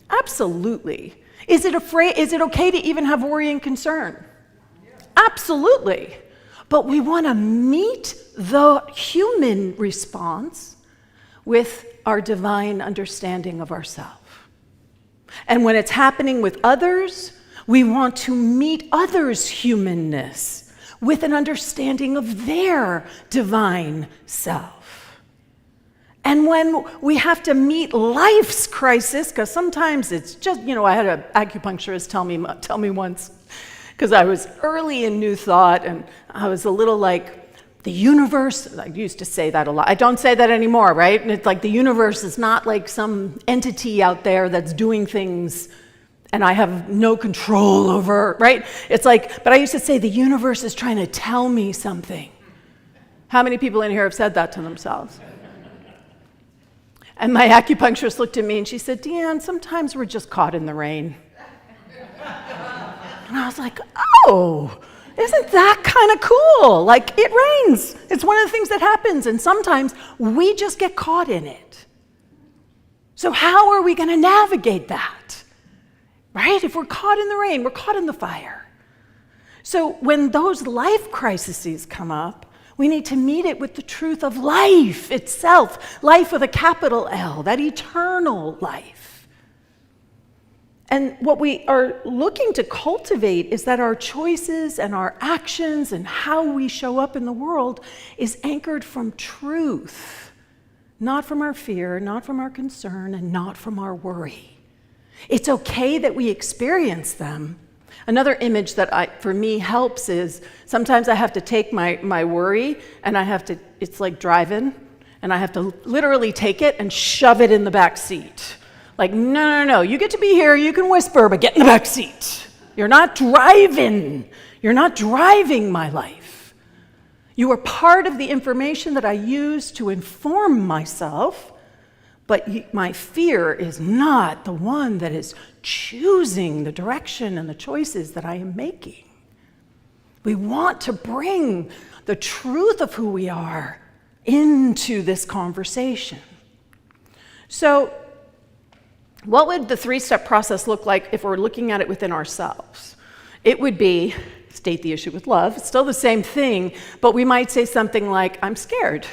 Absolutely. Is it okay to even have worry and concern? Absolutely. But we want to meet the human response with our divine understanding of ourselves. And when it's happening with others, we want to meet others' humanness with an understanding of their divine self. And when we have to meet life's crisis, because sometimes it's just, I had an acupuncturist tell me once, because I was early in New Thought, and I was a little like, the universe, I used to say that a lot. I don't say that anymore, right? And it's like the universe is not like some entity out there that's doing things and I have no control over, right? It's like, but I used to say the universe is trying to tell me something. How many people in here have said that to themselves? And my acupuncturist looked at me and she said, Deanne, sometimes we're just caught in the rain. And I was like, oh, isn't that kind of cool? Like, it rains. It's one of the things that happens, and sometimes we just get caught in it. So how are we going to navigate that? Right? If we're caught in the rain, we're caught in the fire. So when those life crises come up, we need to meet it with the truth of life itself, life with a capital L, that eternal life. And what we are looking to cultivate is that our choices and our actions and how we show up in the world is anchored from truth, not from our fear, not from our concern, and not from our worry. It's okay that we experience them. Another image that for me helps is sometimes I have to take my worry and it's like driving, and I have to literally take it and shove it in the back seat. Like, no, you get to be here, you can whisper, but get in the back seat. You're not driving. You're not driving my life. You are part of the information that I use to inform myself, but my fear is not the one that is choosing the direction and the choices that I am making. We want to bring the truth of who we are into this conversation. So, what would the three-step process look like if we're looking at it within ourselves? It would be, state the issue with love. It's still the same thing, but we might say something like, I'm scared.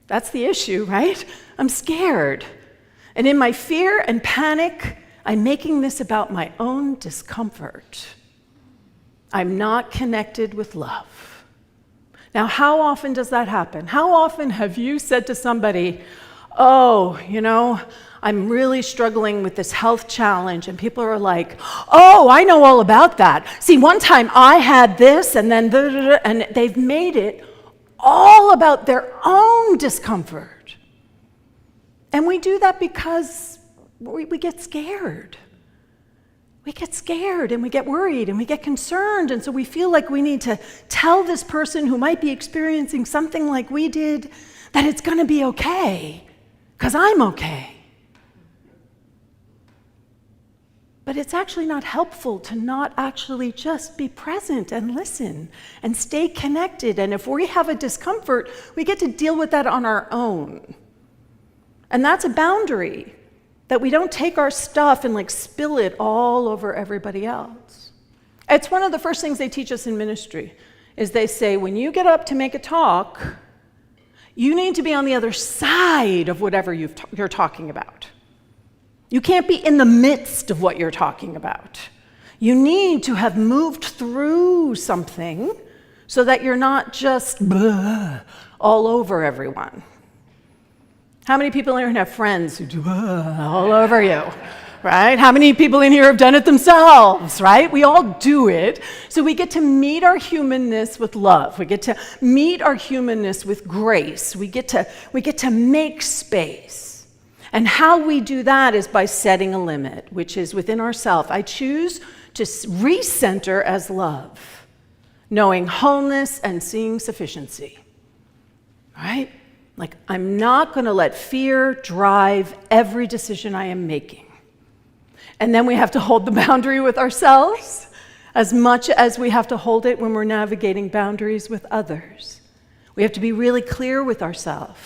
That's the issue, right? I'm scared. And in my fear and panic, I'm making this about my own discomfort. I'm not connected with love. Now, how often does that happen? How often have you said to somebody, oh, I'm really struggling with this health challenge, and people are like, oh, I know all about that. See, one time I had this, and then and they've made it all about their own discomfort. And we do that because we get scared. We get scared, and we get worried, and we get concerned, and so we feel like we need to tell this person who might be experiencing something like we did that it's going to be okay, because I'm okay. But it's actually not helpful to not actually just be present and listen and stay connected. And if we have a discomfort, we get to deal with that on our own. And that's a boundary, that we don't take our stuff and spill it all over everybody else. It's one of the first things they teach us in ministry, is they say, when you get up to make a talk, you need to be on the other side of whatever you're talking about. You can't be in the midst of what you're talking about. You need to have moved through something so that you're not just all over everyone. How many people in here have friends who do all over you, right? How many people in here have done it themselves, right? We all do it. So we get to meet our humanness with love. We get to meet our humanness with grace. We get to make space. And how we do that is by setting a limit, which is within ourselves. I choose to recenter as love, knowing wholeness and seeing sufficiency. Right? Like, I'm not going to let fear drive every decision I am making. And then we have to hold the boundary with ourselves as much as we have to hold it when we're navigating boundaries with others. We have to be really clear with ourselves.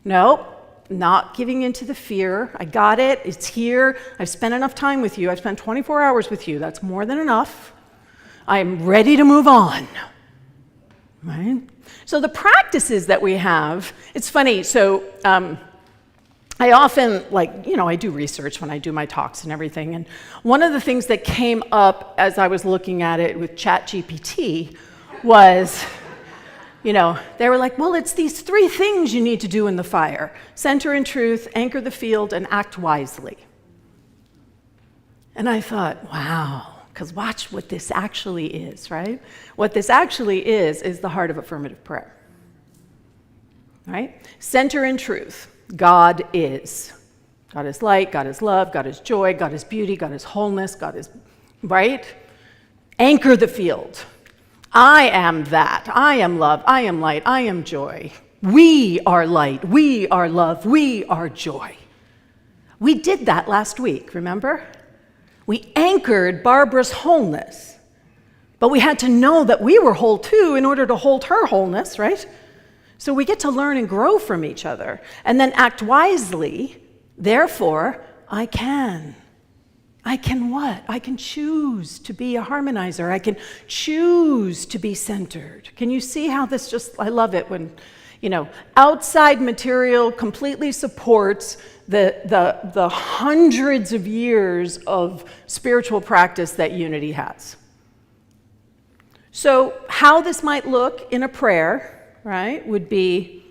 No, not giving into the fear. I got it. It's here. I've spent enough time with you. I've spent 24 hours with you. That's more than enough. I'm ready to move on. Right? So the practices that we have, it's funny. So I often, I do research when I do my talks and everything. And one of the things that came up as I was looking at it with ChatGPT was, they were like, well, it's these 3 things you need to do in the fire: center in truth, anchor the field, and act wisely. And I thought, wow. Because watch what this actually is, right? What this actually is the heart of affirmative prayer. Right? Center in truth. God is. God is light, God is love, God is joy, God is beauty, God is wholeness, God is, right? Anchor the field. I am that. I am love. I am light. I am joy. We are light. We are love. We are joy. We did that last week, remember? We anchored Barbara's wholeness, but we had to know that we were whole too in order to hold her wholeness, right? So we get to learn and grow from each other and then act wisely. Therefore, I can. I can what? I can choose to be a harmonizer. I can choose to be centered. Can you see how this I love it when, outside material completely supports the hundreds of years of spiritual practice that unity has. So how this might look in a prayer, right, would be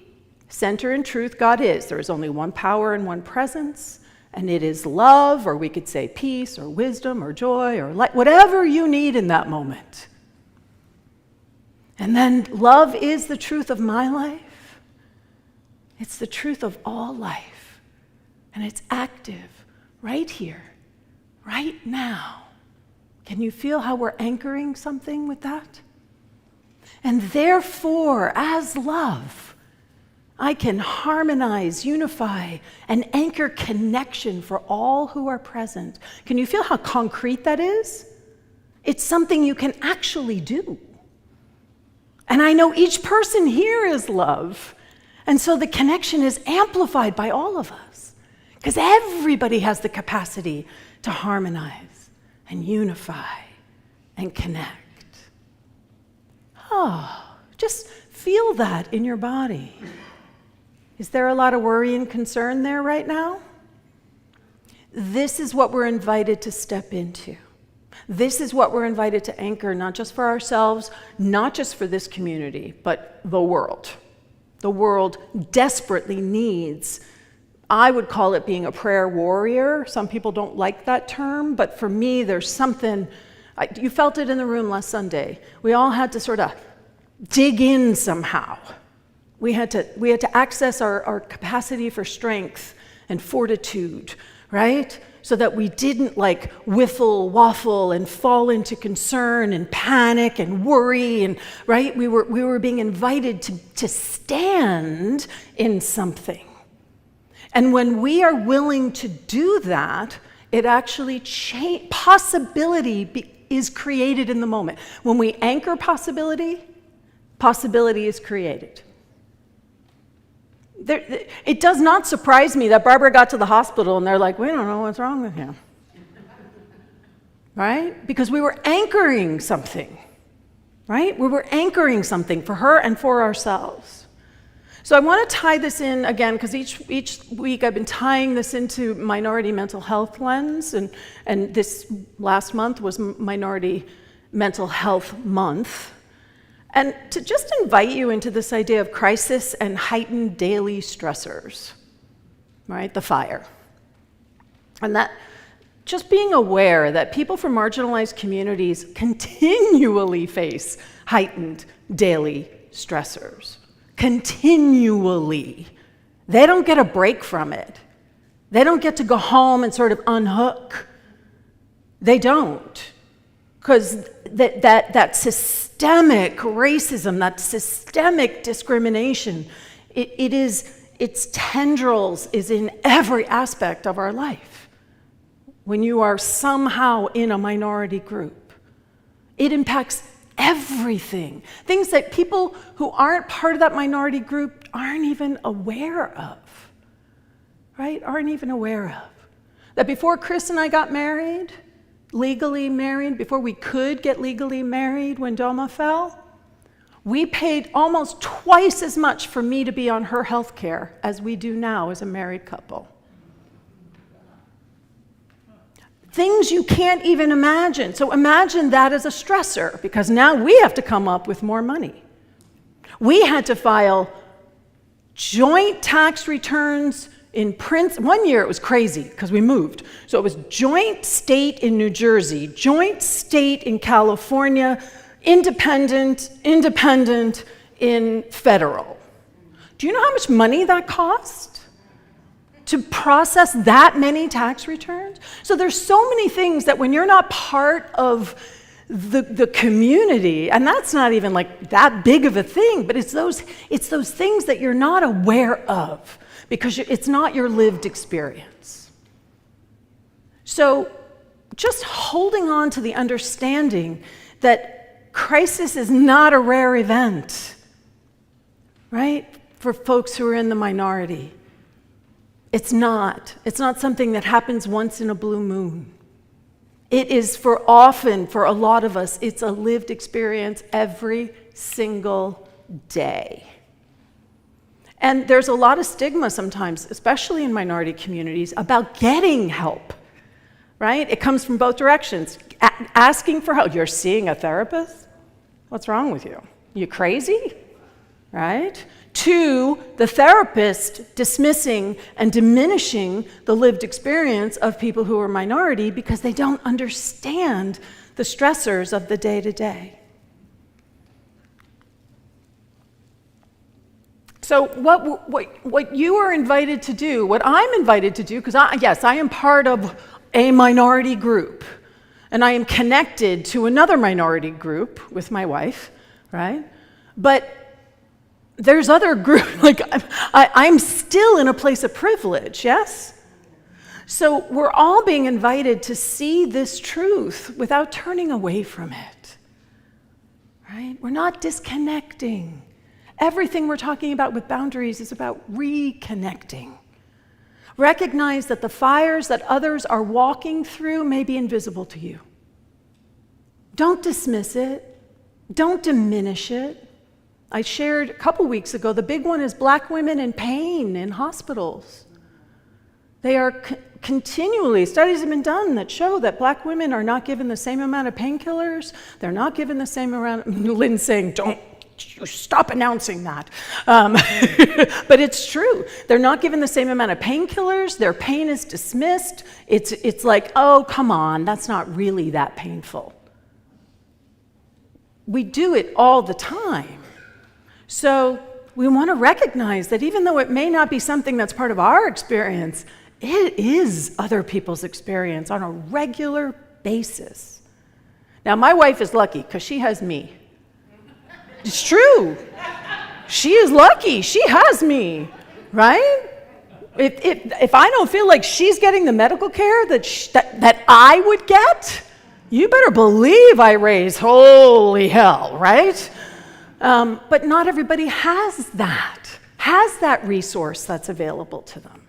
center in truth God is. There is only one power and one presence, and it is love, or we could say peace, or wisdom, or joy, or light, whatever you need in that moment. And then love is the truth of my life. It's the truth of all life. And it's active right here, right now. Can you feel how we're anchoring something with that? And therefore, as love, I can harmonize, unify, and anchor connection for all who are present. Can you feel how concrete that is? It's something you can actually do. And I know each person here is love. And so the connection is amplified by all of us. Because everybody has the capacity to harmonize and unify and connect. Oh, just feel that in your body. Is there a lot of worry and concern there right now? This is what we're invited to step into. This is what we're invited to anchor, not just for ourselves, not just for this community, but the world. The world desperately needs, I would call it being a prayer warrior. Some people don't like that term, but for me, there's something, you felt it in the room last Sunday. We all had to sort of dig in somehow. We had to access our capacity for strength and fortitude, right? So that we didn't whiffle, waffle, and fall into concern and panic and worry, and right? We were being invited to stand in something. And when we are willing to do that, it actually possibility is created in the moment. When we anchor possibility is created. It does not surprise me that Barbara got to the hospital and they're like, we don't know what's wrong with him. Right? Because we were anchoring something. Right? We were anchoring something for her and for ourselves. So I want to tie this in again, because each week I've been tying this into minority mental health lens, and this last month was Minority Mental Health Month. And to just invite you into this idea of crisis and heightened daily stressors, right? The fire. And that just being aware that people from marginalized communities continually face heightened daily stressors. Continually. They don't get a break from it. They don't get to go home and sort of unhook. They don't. Because that systemic racism, that systemic discrimination, its tendrils is in every aspect of our life. When you are somehow in a minority group, it impacts everything. Things that people who aren't part of that minority group aren't even aware of, right? Aren't even aware of. That before Chris and I got married, legally married, before we could get legally married when Doma fell, we paid almost twice as much for me to be on her health care as we do now as a married couple. Things you can't even imagine. So imagine that as a stressor, because now we have to come up with more money. We had to file joint tax returns in Prince. One year it was crazy because we moved. So it was joint state in New Jersey, joint state in California, independent in federal. Do you know how much money that cost to process that many tax returns? So there's so many things that when you're not part of the community, and that's not even like that big of a thing, but it's those things that you're not aware of because it's not your lived experience. So just holding on to the understanding that crisis is not a rare event, right? For folks who are in the minority. It's not. It's not something that happens once in a blue moon. It is for a lot of us, it's a lived experience every single day. And there's a lot of stigma sometimes, especially in minority communities, about getting help, right? It comes from both directions. Asking for help. You're seeing a therapist? What's wrong with you? You crazy? Right? 2, the therapist dismissing and diminishing the lived experience of people who are minority because they don't understand the stressors of the day-to-day. So what you are invited to do, what I'm invited to do, because I am part of a minority group, and I am connected to another minority group with my wife, right? But there's other groups, like I'm still in a place of privilege, yes? So we're all being invited to see this truth without turning away from it, right? We're not disconnecting. Everything we're talking about with boundaries is about reconnecting. Recognize that the fires that others are walking through may be invisible to you. Don't dismiss it. Don't diminish it. I shared a couple weeks ago, the big one is Black women in pain in hospitals. They are continually, studies have been done that show that Black women are not given the same amount of painkillers. They're not given the same amount. Lynn's saying, don't you stop announcing that. But it's true. They're not given the same amount of painkillers. Their pain is dismissed. It's like, oh, come on, that's not really that painful. We do it all the time. So we want to recognize that even though it may not be something that's part of our experience, it is other people's experience on a regular basis. Now, my wife is lucky because she has me. It's true. She is lucky. She has me, right? If I don't feel like she's getting the medical care that I would get, you better believe I raise holy hell, right? But not everybody has that resource that's available to them.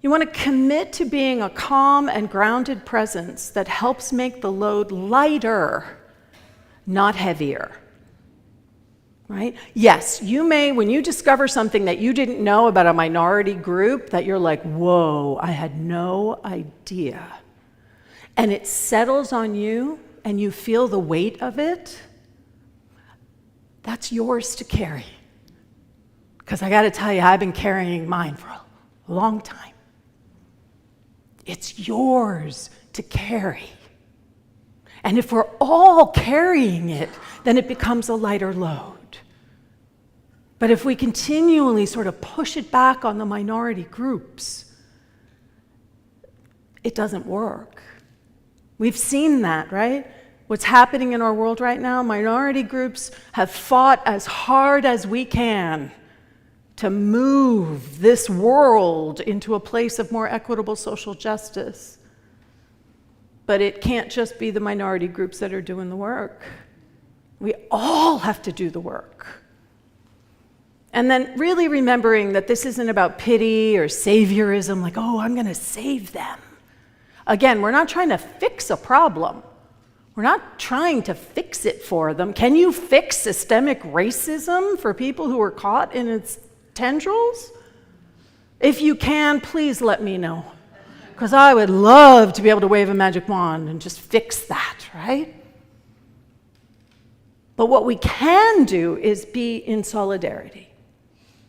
You want to commit to being a calm and grounded presence that helps make the load lighter, not heavier. Right? Yes, you may, when you discover something that you didn't know about a minority group, that you're like, whoa, I had no idea. And it settles on you, and you feel the weight of it, that's yours to carry. Because I got to tell you, I've been carrying mine for a long time. It's yours to carry. And if we're all carrying it, then it becomes a lighter load. But if we continually sort of push it back on the minority groups, it doesn't work. We've seen that, right? What's happening in our world right now, minority groups have fought as hard as we can to move this world into a place of more equitable social justice. But it can't just be the minority groups that are doing the work. We all have to do the work. And then really remembering that this isn't about pity or saviorism, like, oh, I'm going to save them. Again, we're not trying to fix a problem. We're not trying to fix it for them. Can you fix systemic racism for people who are caught in its tendrils? If you can, please let me know. Because I would love to be able to wave a magic wand and just fix that, right? But what we can do is be in solidarity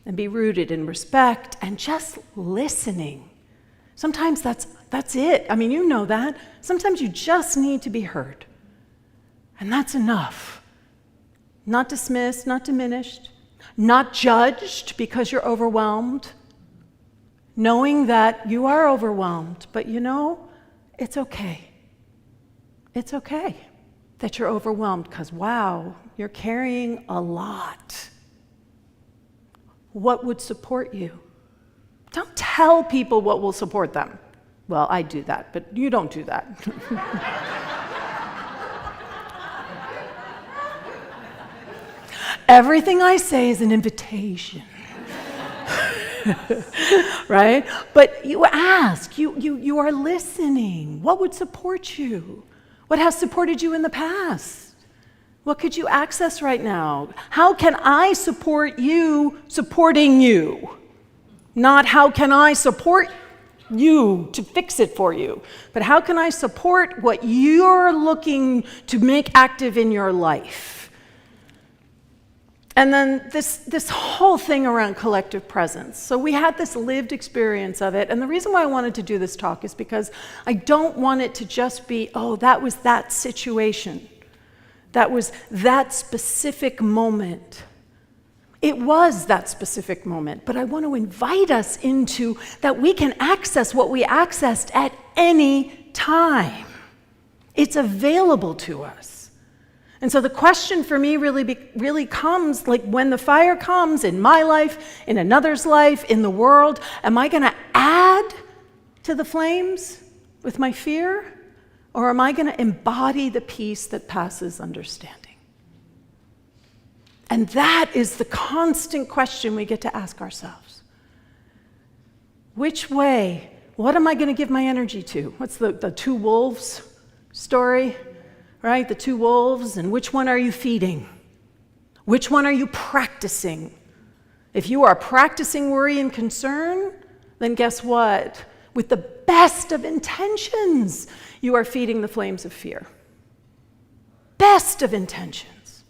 and be rooted in respect and just listening. Sometimes that's it. I mean, you know that. Sometimes you just need to be heard. And that's enough. Not dismissed, not diminished, not judged because you're overwhelmed. Knowing that you are overwhelmed, but you know, it's okay. It's okay that you're overwhelmed because, wow, you're carrying a lot. What would support you? Don't tell people what will support them. Well, I do that, but you don't do that. Everything I say is an invitation. Right? But you ask, you are listening. What would support you? What has supported you in the past? What could you access right now? How can I support you supporting you? Not how can I support you to fix it for you, but how can I support what you're looking to make active in your life? And then this whole thing around collective presence. So we had this lived experience of it, and the reason why I wanted to do this talk is because I don't want it to just be, oh, that was that situation. That was that specific moment. It was that specific moment, but I want to invite us into that we can access what we accessed at any time. It's available to us. And so the question for me really comes, like, when the fire comes in my life, in another's life, in the world, am I going to add to the flames with my fear? Or am I going to embody the peace that passes understanding? And that is the constant question we get to ask ourselves. Which way? What am I going to give my energy to? What's the two wolves story? Right? The two wolves, and which one are you feeding? Which one are you practicing? If you are practicing worry and concern, then guess what? With the best of intentions, you are feeding the flames of fear. Best of intentions.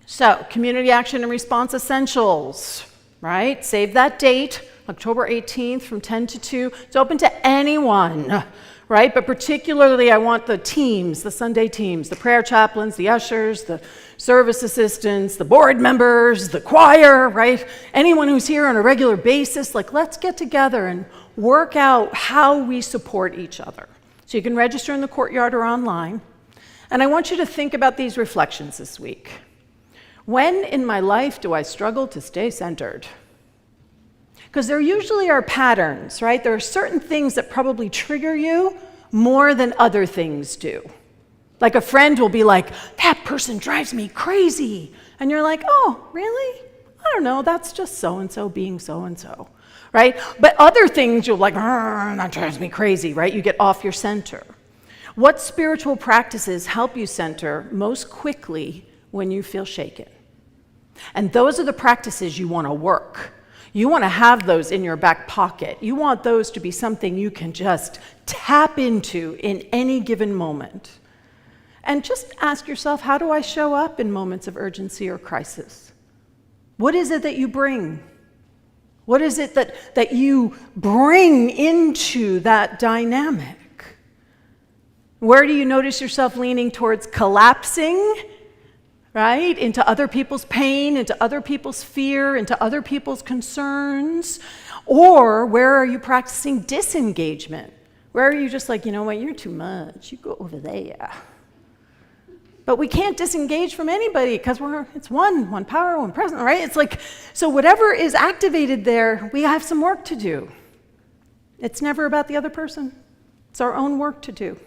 So, community action and response essentials, right? Save that date, October 18th from 10 to 2. It's open to anyone. Right? But particularly I want the teams, the Sunday teams, the prayer chaplains, the ushers, the service assistants, the board members, the choir, right? Anyone who's here on a regular basis, like, let's get together and work out how we support each other. So you can register in the courtyard or online. And I want you to think about these reflections this week. When in my life do I struggle to stay centered? Because there usually are patterns, right? There are certain things that probably trigger you more than other things do. Like a friend will be like, that person drives me crazy. And you're like, oh, really? I don't know, that's just so-and-so being so-and-so, right? But other things you're like, that drives me crazy, right? You get off your center. What spiritual practices help you center most quickly when you feel shaken? And those are the practices you want to work. You want to have those in your back pocket. You want those to be something you can just tap into in any given moment. And just ask yourself, how do I show up in moments of urgency or crisis? What is it that you bring? What is it that you bring into that dynamic? Where do you notice yourself leaning towards collapsing? Right? Into other people's pain, into other people's fear, into other people's concerns? Or where are you practicing disengagement? Where are you just like, you know what, you're too much, you go over there. But we can't disengage from anybody because it's one power, one presence, right? It's like, so whatever is activated there, we have some work to do. It's never about the other person. It's our own work to do.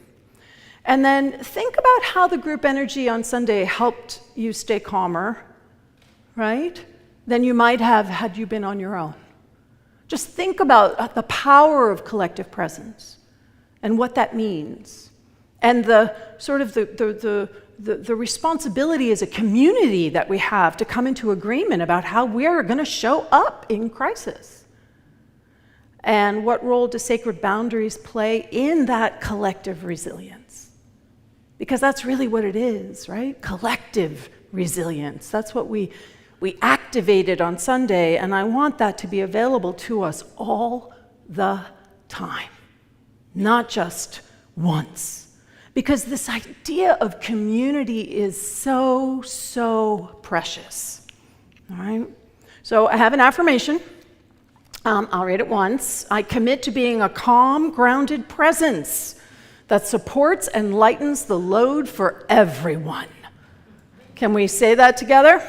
And then think about how the group energy on Sunday helped you stay calmer, right? Than you might have had you been on your own. Just think about the power of collective presence and what that means. And the sort of the responsibility as a community that we have to come into agreement about how we're going to show up in crisis. And what role do sacred boundaries play in that collective resilience? Because that's really what it is, right? Collective resilience. That's what we activated on Sunday, and I want that to be available to us all the time, not just once. Because this idea of community is so, so precious, all right? So I have an affirmation. I'll read it once. I commit to being a calm, grounded presence that supports and lightens the load for everyone. Can we say that together?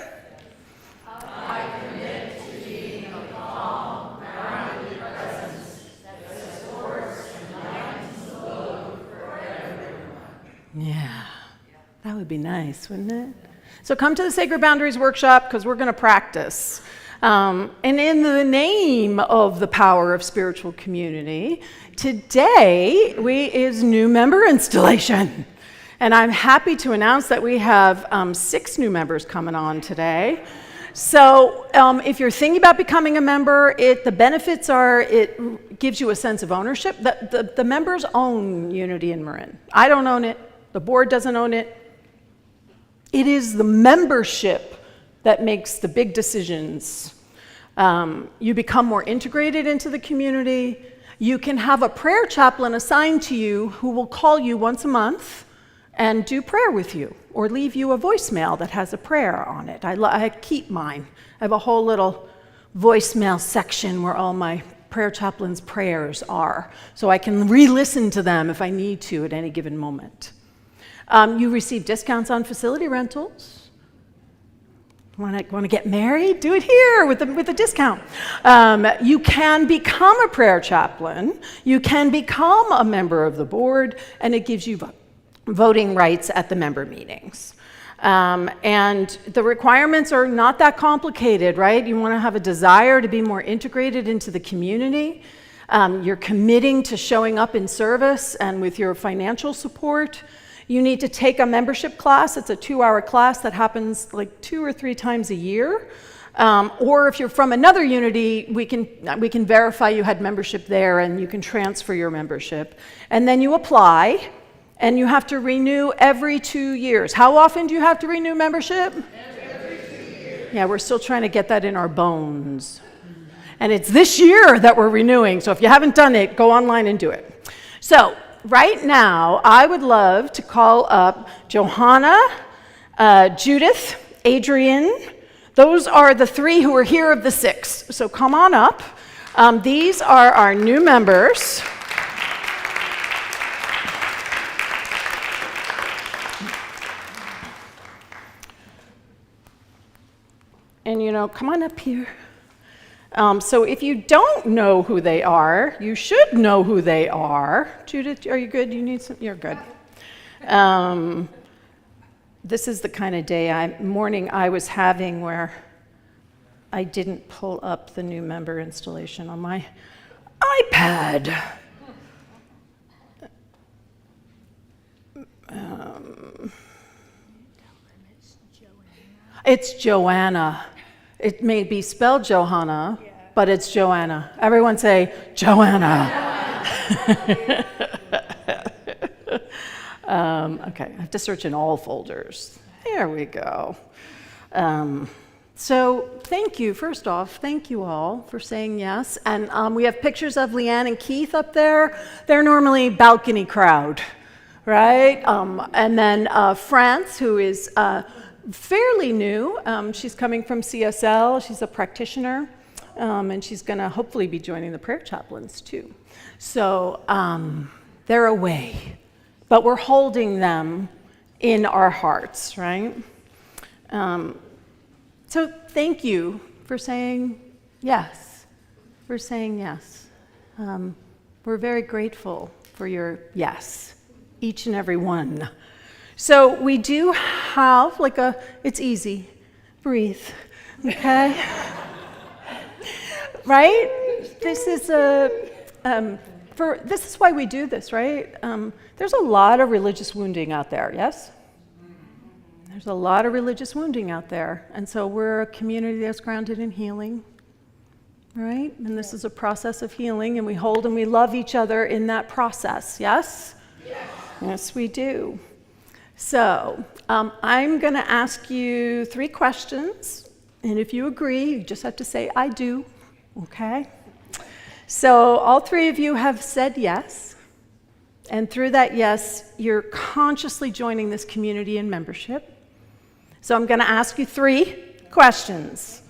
I commit to being a calm, grounded presence that supports and lightens the load for everyone. Yeah, that would be nice, wouldn't it? So come to the Sacred Boundaries workshop because we're going to practice. And in the name of the power of spiritual community, today is new member installation. And I'm happy to announce that we have 6 new members coming on today. So if you're thinking about becoming a member, the benefits are it gives you a sense of ownership. The members own Unity in Marin. I don't own it. The board doesn't own it. It is the membership that makes the big decisions. You become more integrated into the community. You can have a prayer chaplain assigned to you who will call you once a month and do prayer with you, or leave you a voicemail that has a prayer on it. I keep mine. I have a whole little voicemail section where all my prayer chaplain's prayers are, so I can re-listen to them if I need to at any given moment. You receive discounts on facility rentals. Want to get married? Do it here with a discount. You can become a prayer chaplain. You can become a member of the board, and it gives you voting rights at the member meetings. And the requirements are not that complicated, right? You want to have a desire to be more integrated into the community. You're committing to showing up in service and with your financial support. You need to take a membership class. It's a 2-hour class that happens like 2 or 3 times a year. Or if you're from another Unity, we can verify you had membership there and you can transfer your membership. And then you apply, and you have to renew every 2 years. How often do you have to renew membership? Every 2 years. Yeah, we're still trying to get that in our bones. And it's this year that we're renewing, so if you haven't done it, go online and do it. So, right now, I would love to call up Johanna, Judith, Adrian. Those are the 3 who are here of the 6. So come on up. These are our new members. And come on up here. So if you don't know who they are, you should know who they are. Judith, are you good? You need some? You're good. This is the kind of morning I was having where I didn't pull up the new member installation on my iPad. It's Joanna. It may be spelled Johanna, but it's Joanna. Everyone say, Joanna. Okay, I have to search in all folders. There we go. So thank you, first off, thank you all for saying yes. And we have pictures of Leanne and Keith up there. They're normally balcony crowd, right? And then France, who is fairly new. She's coming from CSL. She's a practitioner. and she's going to hopefully be joining the prayer chaplains too. So they're away, but we're holding them in our hearts, right? So thank you for saying yes. For saying yes. We're very grateful for your yes, each and every one. So we do have it's easy, breathe, okay? Right? This is this is why we do this, right? There's a lot of religious wounding out there, yes? There's a lot of religious wounding out there, and so we're a community that's grounded in healing, right? And this is a process of healing, and we hold and we love each other in that process, yes? Yes, yes we do. So I'm going to ask you 3 questions, and if you agree, you just have to say, I do, okay? So all 3 of you have said yes, and through that yes, you're consciously joining this community in membership. So I'm going to ask you 3 questions.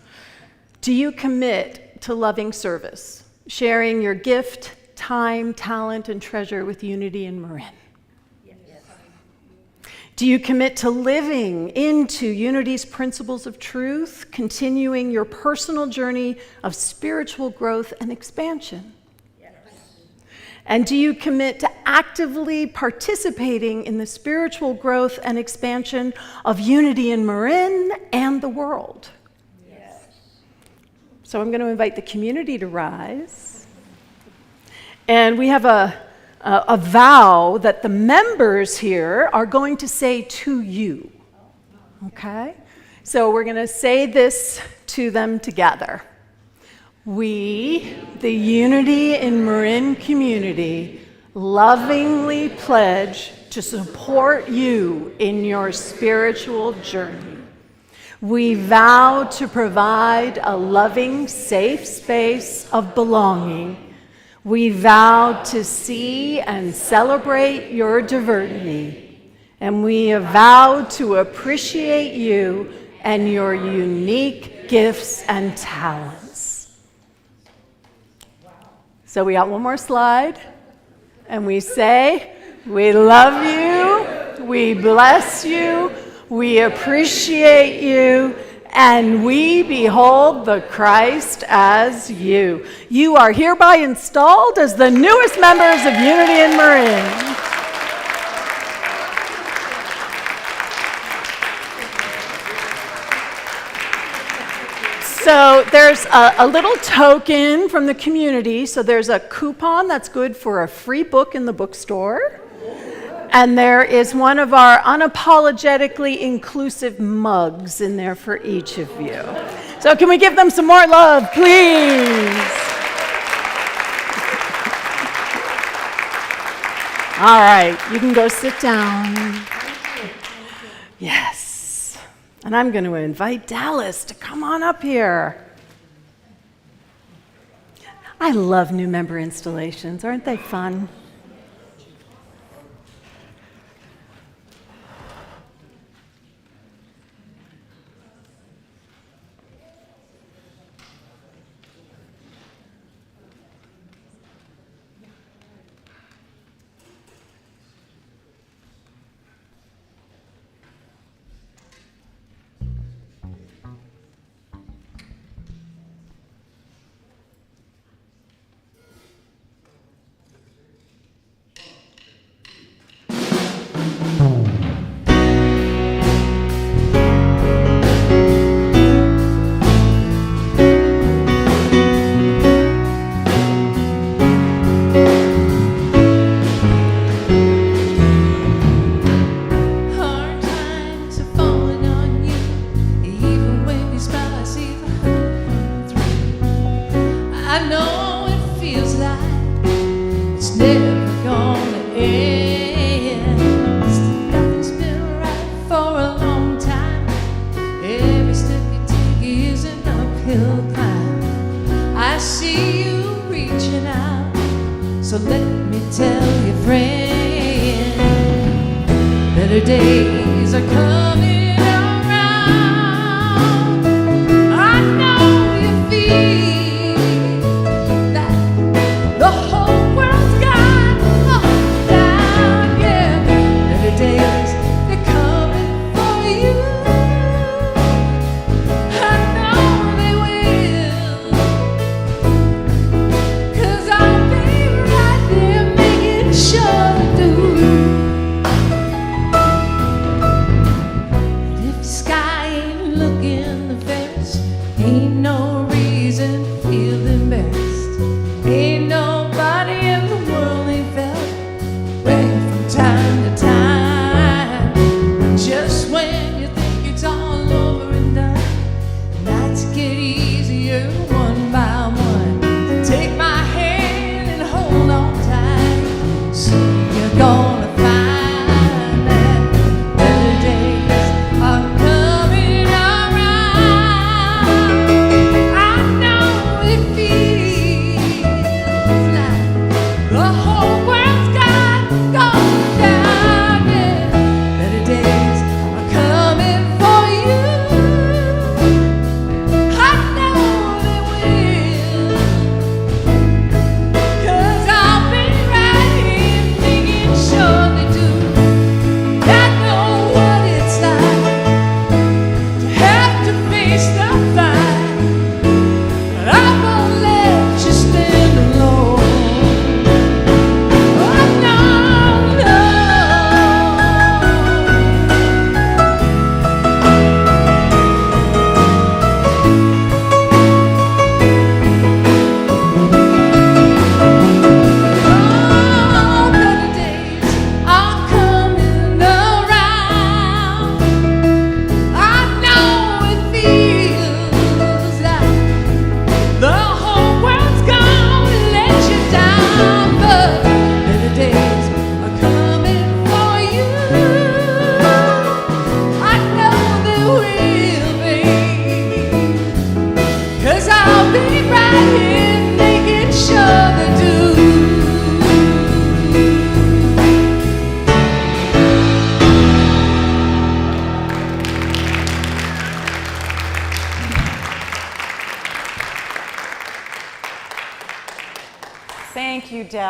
Do you commit to loving service, sharing your gift, time, talent, and treasure with Unity in Marin? Yes. Do you commit to living into Unity's principles of truth, continuing your personal journey of spiritual growth and expansion? And do you commit to actively participating in the spiritual growth and expansion of Unity in Marin and the world? Yes. So I'm going to invite the community to rise. And we have a vow that the members here are going to say to you. Okay? So we're going to say this to them together. We, the Unity in Marin community, lovingly pledge to support you in your spiritual journey. We vow to provide a loving, safe space of belonging. We vow to see and celebrate your diversity. And we vow to appreciate you and your unique gifts and talents. So we got one more slide, and we say, we love you, we bless you, we appreciate you, and we behold the Christ as you. You are hereby installed as the newest members of Unity in Marin. So there's a little token from the community. So there's a coupon that's good for a free book in the bookstore. And there is one of our unapologetically inclusive mugs in there for each of you. So can we give them some more love, please? All right, you can go sit down. Yes. And I'm going to invite Dallas to come on up here. I love new member installations. Aren't they fun? So let me tell you, friend, better days are coming around. I know you feel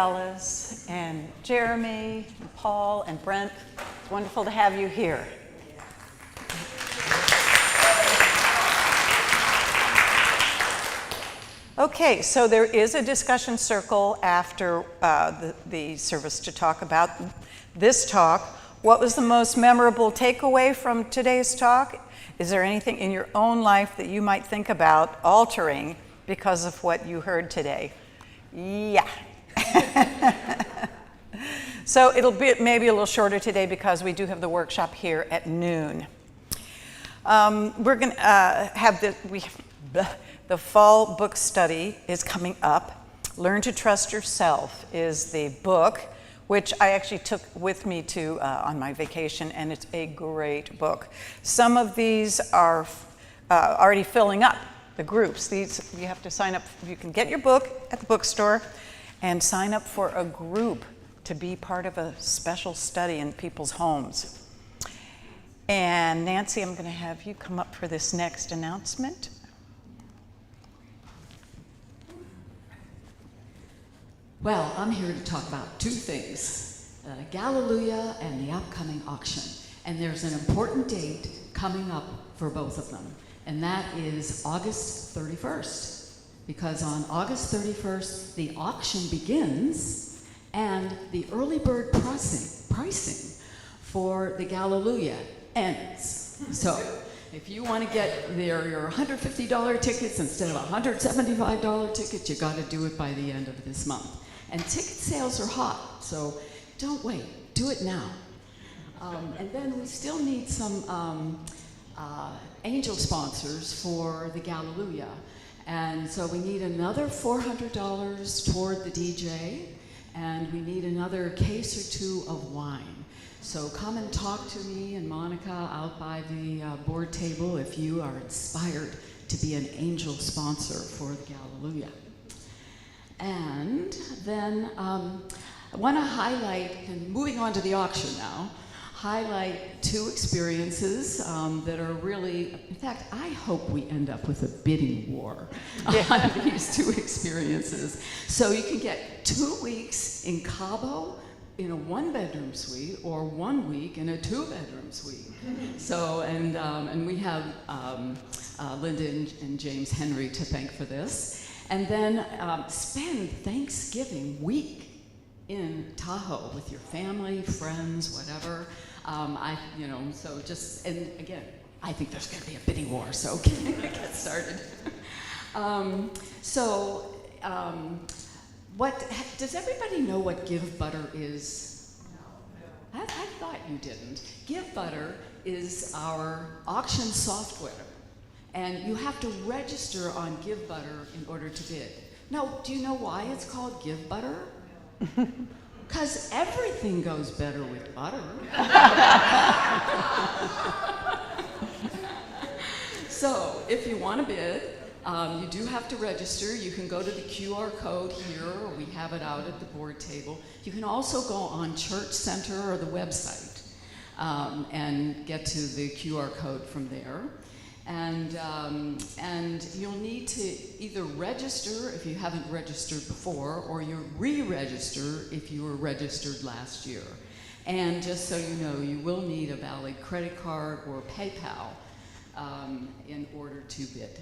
Alice and Jeremy and Paul and Brent. It's wonderful to have you here. Okay, so there is a discussion circle after the service to talk about this talk. What was the most memorable takeaway from today's talk? Is there anything in your own life that you might think about altering because of what you heard today? Yeah. So it'll be maybe a little shorter today because we do have the workshop here at noon. We're going to have the fall book study is coming up. Learn to Trust Yourself is the book, which I actually took with me to on my vacation, and it's a great book. Some of these are already filling up the groups. These you have to sign up. You can get your book at the bookstore and sign up for a group to be part of a special study in people's homes. And Nancy, I'm going to have you come up for this next announcement. Well, I'm here to talk about two things, Galleluia and the upcoming auction. And there's an important date coming up for both of them, and that is August 31st. Because on August 31st, the auction begins and the early bird pricing for the Galleluia ends. So if you want to get your $150 tickets instead of $175 tickets, you got to do it by the end of this month. And ticket sales are hot, so don't wait. Do it now. And then we still need some angel sponsors for the Galleluia. And so we need another $400 toward the DJ, and we need another case or two of wine. So come and talk to me and Monica out by the board table if you are inspired to be an angel sponsor for the Galleluia. And then I want to highlight, and moving on to the auction now, highlight two experiences that are really, in fact, I hope we end up with a bidding war on these two experiences. So you can get 2 weeks in Cabo in a 1-bedroom suite, or 1 week in a 2-bedroom suite. So, and we have Linda and James Henry to thank for this. And then spend Thanksgiving week in Tahoe with your family, friends, whatever. So just, and again, I think there's going to be a bidding war, so get started. Does everybody know what Give Butter is? No. I thought you didn't. Give Butter is our auction software. And you have to register on Give Butter in order to bid. Now, do you know why it's called Give Butter? Because everything goes better with butter. So, if you want to bid, you do have to register. You can go to the QR code here, or we have it out at the board table. You can also go on Church Center or the website and get to the QR code from there. And you'll need to either register if you haven't registered before, or you re-register if you were registered last year. And just so you know, you will need a valid credit card or PayPal in order to bid.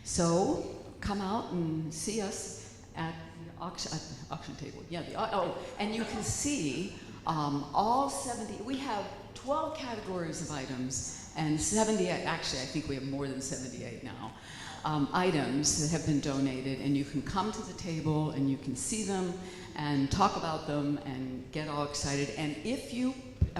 So come out and see us at the auction table. Yeah, and you can see all 70, we have 12 categories of items, and 70, actually I think we have more than 78 now, items that have been donated, and you can come to the table and you can see them and talk about them and get all excited. And if you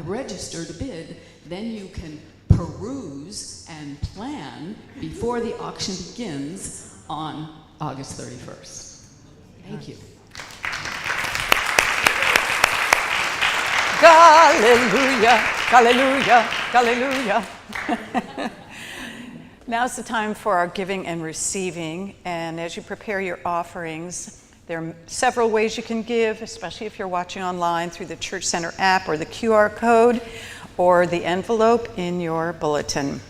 register to bid, then you can peruse and plan before the auction begins on August 31st. Thank you. Hallelujah, hallelujah, hallelujah. Now's the time for our giving and receiving. And as you prepare your offerings, there are several ways you can give, especially if you're watching online through the Church Center app or the QR code or the envelope in your bulletin.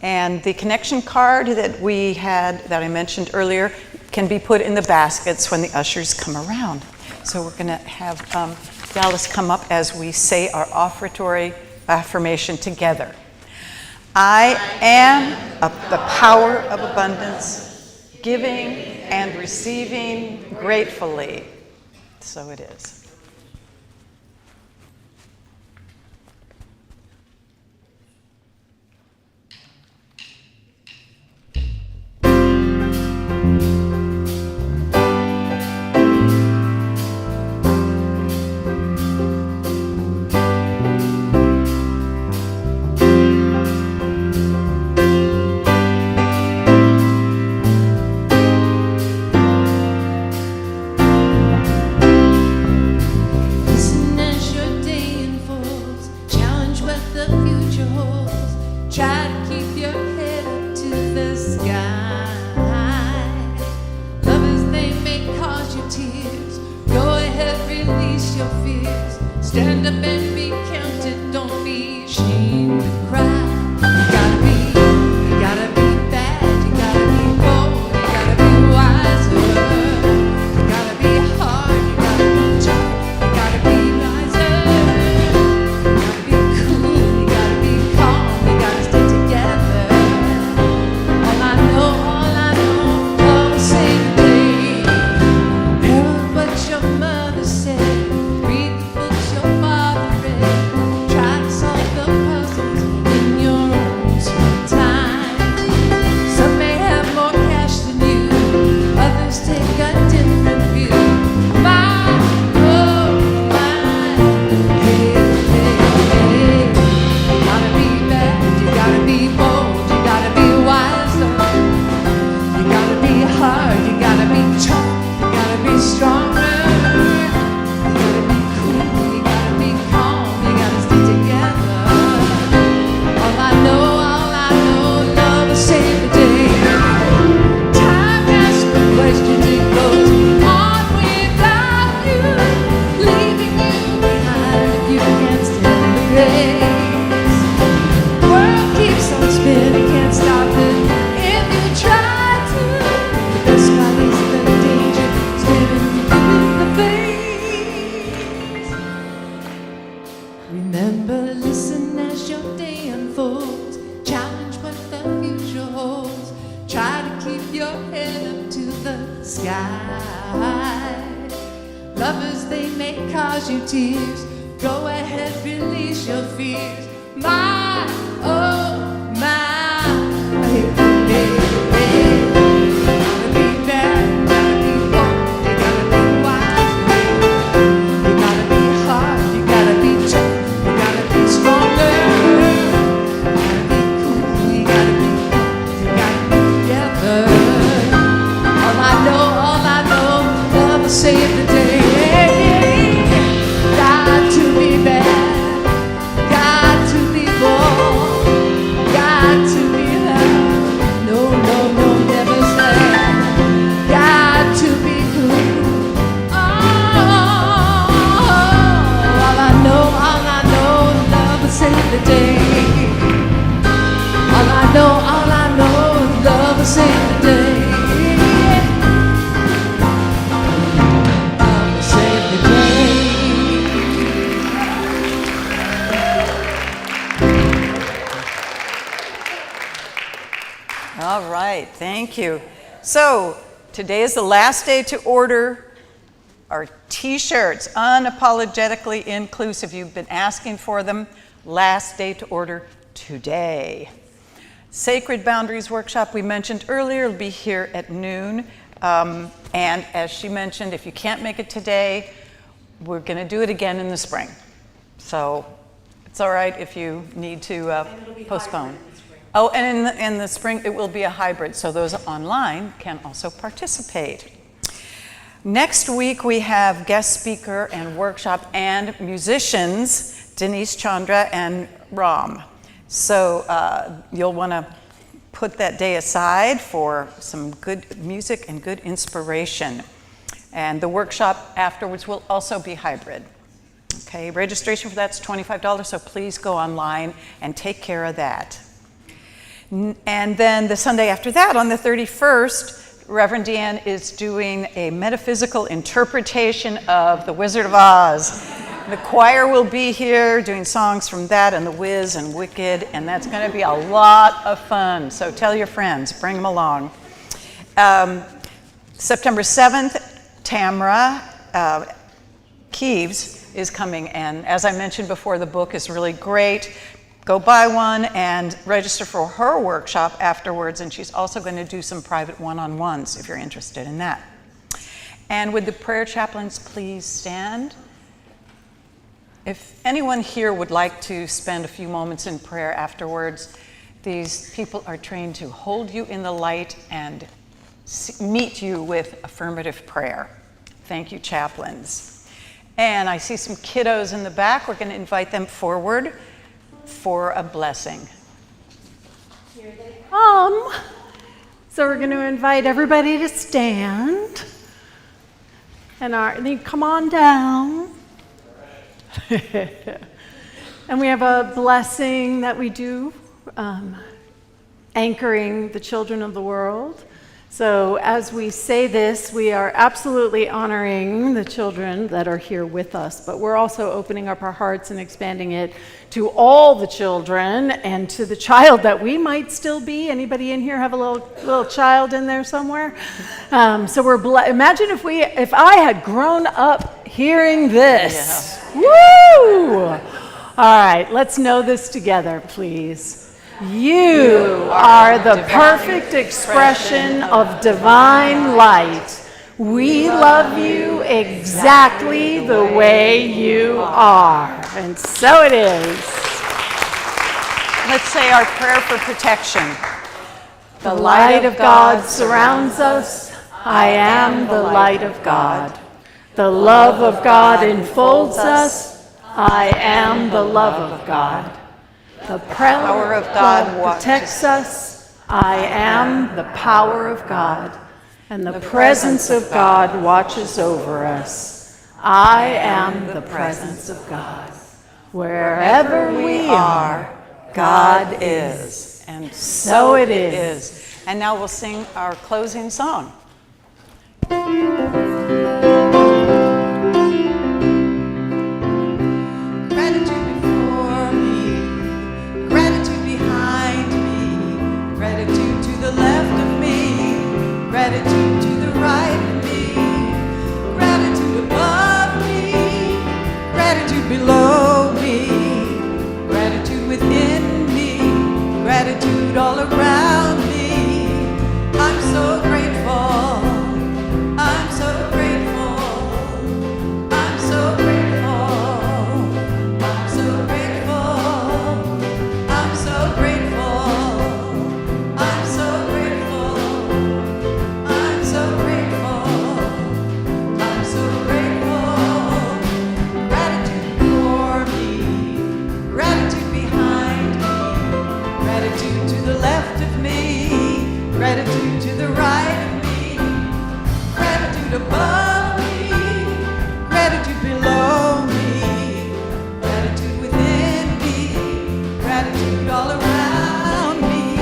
And the connection card that we had, that I mentioned earlier, can be put in the baskets when the ushers come around. So we're going to have Dallas come up as we say our offertory affirmation together. I am the power of abundance, giving and receiving gratefully. So it is. Listen as your day unfolds, challenge what the future holds. Try to keep your head up to the sky. Lovers, they may cause you tears. Go ahead, release your fears. Stand up and be counted, don't be ashamed to cry. You gotta be bad, you gotta be bold, you gotta be wiser. You gotta be hard, you gotta be tough, you gotta be wiser. You gotta be cool, you gotta be calm, you gotta stay together. All I know, I'll say today. Heard what your mother said, read the books your father read. Try to solve the puzzles in your own sweet time. Some may have more cash than you, others take a different view. My, oh my, hey, hey, hey. You gotta be bad, you gotta be bold, you gotta be wiser. You gotta be hard, you gotta be tough, you gotta be stronger. You gotta be cool, you gotta be calm, you gotta stay together. All I know, love will save the day. Time asks the questions, it goes on without you, leaving you behind if you can't stand the pace. World keeps on spinning, can't stop it if you try to. The sky is the danger, staring you in the face. Remember, listen as your day unfolds. Challenge what the future holds. Try to keep your head up to the sky. Lovers, they may cause you tears. Go ahead, release your fears. My, oh my, hey, hey, hey. Gotta be bad, gotta be bold, you gotta be wise. You gotta be hard, you gotta be tough, you gotta be stronger. You gotta be cool, you gotta be calm, you gotta be together. All I know, love will save the day. Got to be bad, got to be bold, got to be loud. No, never sad. Got to be cool. All I know, love will save the day. All I know, love will save the day. Love will save the day. All right, thank you. So today is the last day to order our t-shirts, unapologetically inclusive. You've been asking for them. Last day to order today. Sacred Boundaries Workshop we mentioned earlier will be here at noon. And as she mentioned, if you can't make it today, we're going to do it again in the spring. So it's all right if you need to postpone. Oh, and in the spring, it will be a hybrid, so those online can also participate. Next week, we have guest speaker and workshop and musicians, Denise Chandra and Ram. So you'll want to put that day aside for some good music and good inspiration. And the workshop afterwards will also be hybrid. Okay, registration for that's $25, so please go online and take care of that. And then the Sunday after that, on the 31st, Reverend Deanne is doing a metaphysical interpretation of The Wizard of Oz. The choir will be here doing songs from that and The Wiz and Wicked, and that's going to be a lot of fun. So tell your friends, bring them along. September 7th, Tamra Keeves is coming, and as I mentioned before, the book is really great. Go buy one and register for her workshop afterwards, and she's also going to do some private one-on-ones if you're interested in that. And would the prayer chaplains please stand? If anyone here would like to spend a few moments in prayer afterwards, these people are trained to hold you in the light and meet you with affirmative prayer. Thank you, chaplains. And I see some kiddos in the back. We're going to invite them forward for a blessing. Here they come. So we're going to invite everybody to stand. And then come on down. And we have a blessing that we do, anchoring the children of the world. So as we say this, we are absolutely honoring the children that are here with us, but we're also opening up our hearts and expanding it to all the children and to the child that we might still be. Anybody in here have a little child in there somewhere? So we're imagine if I had grown up hearing this. Yeah. Woo! All right, let's know this together, please. You are the perfect expression of divine light. We love you exactly the way you are. And so it is. Let's say our prayer for protection. The light of God surrounds us. I am the light of God. The love of God enfolds us. I am the love of God. The power of God protects us. I am the power of God. And the presence of God watches over us. I am the presence of God. Wherever we are, God is. And so it is. And now we'll sing our closing song. Gratitude to the right of me, gratitude above me, gratitude below me, gratitude within me, gratitude all around me. I'm so grateful, I'm so grateful, I'm so grateful, I'm so grateful, I'm so grateful, I'm so grateful. Gratitude to the right of me, gratitude above me, gratitude below me, gratitude within me, gratitude all around me.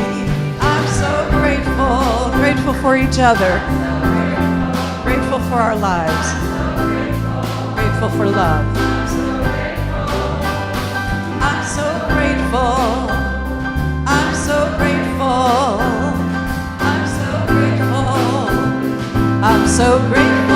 I'm so grateful, grateful for each other, grateful for our lives, grateful for love. I'm so grateful, I'm so grateful. I'm so grateful.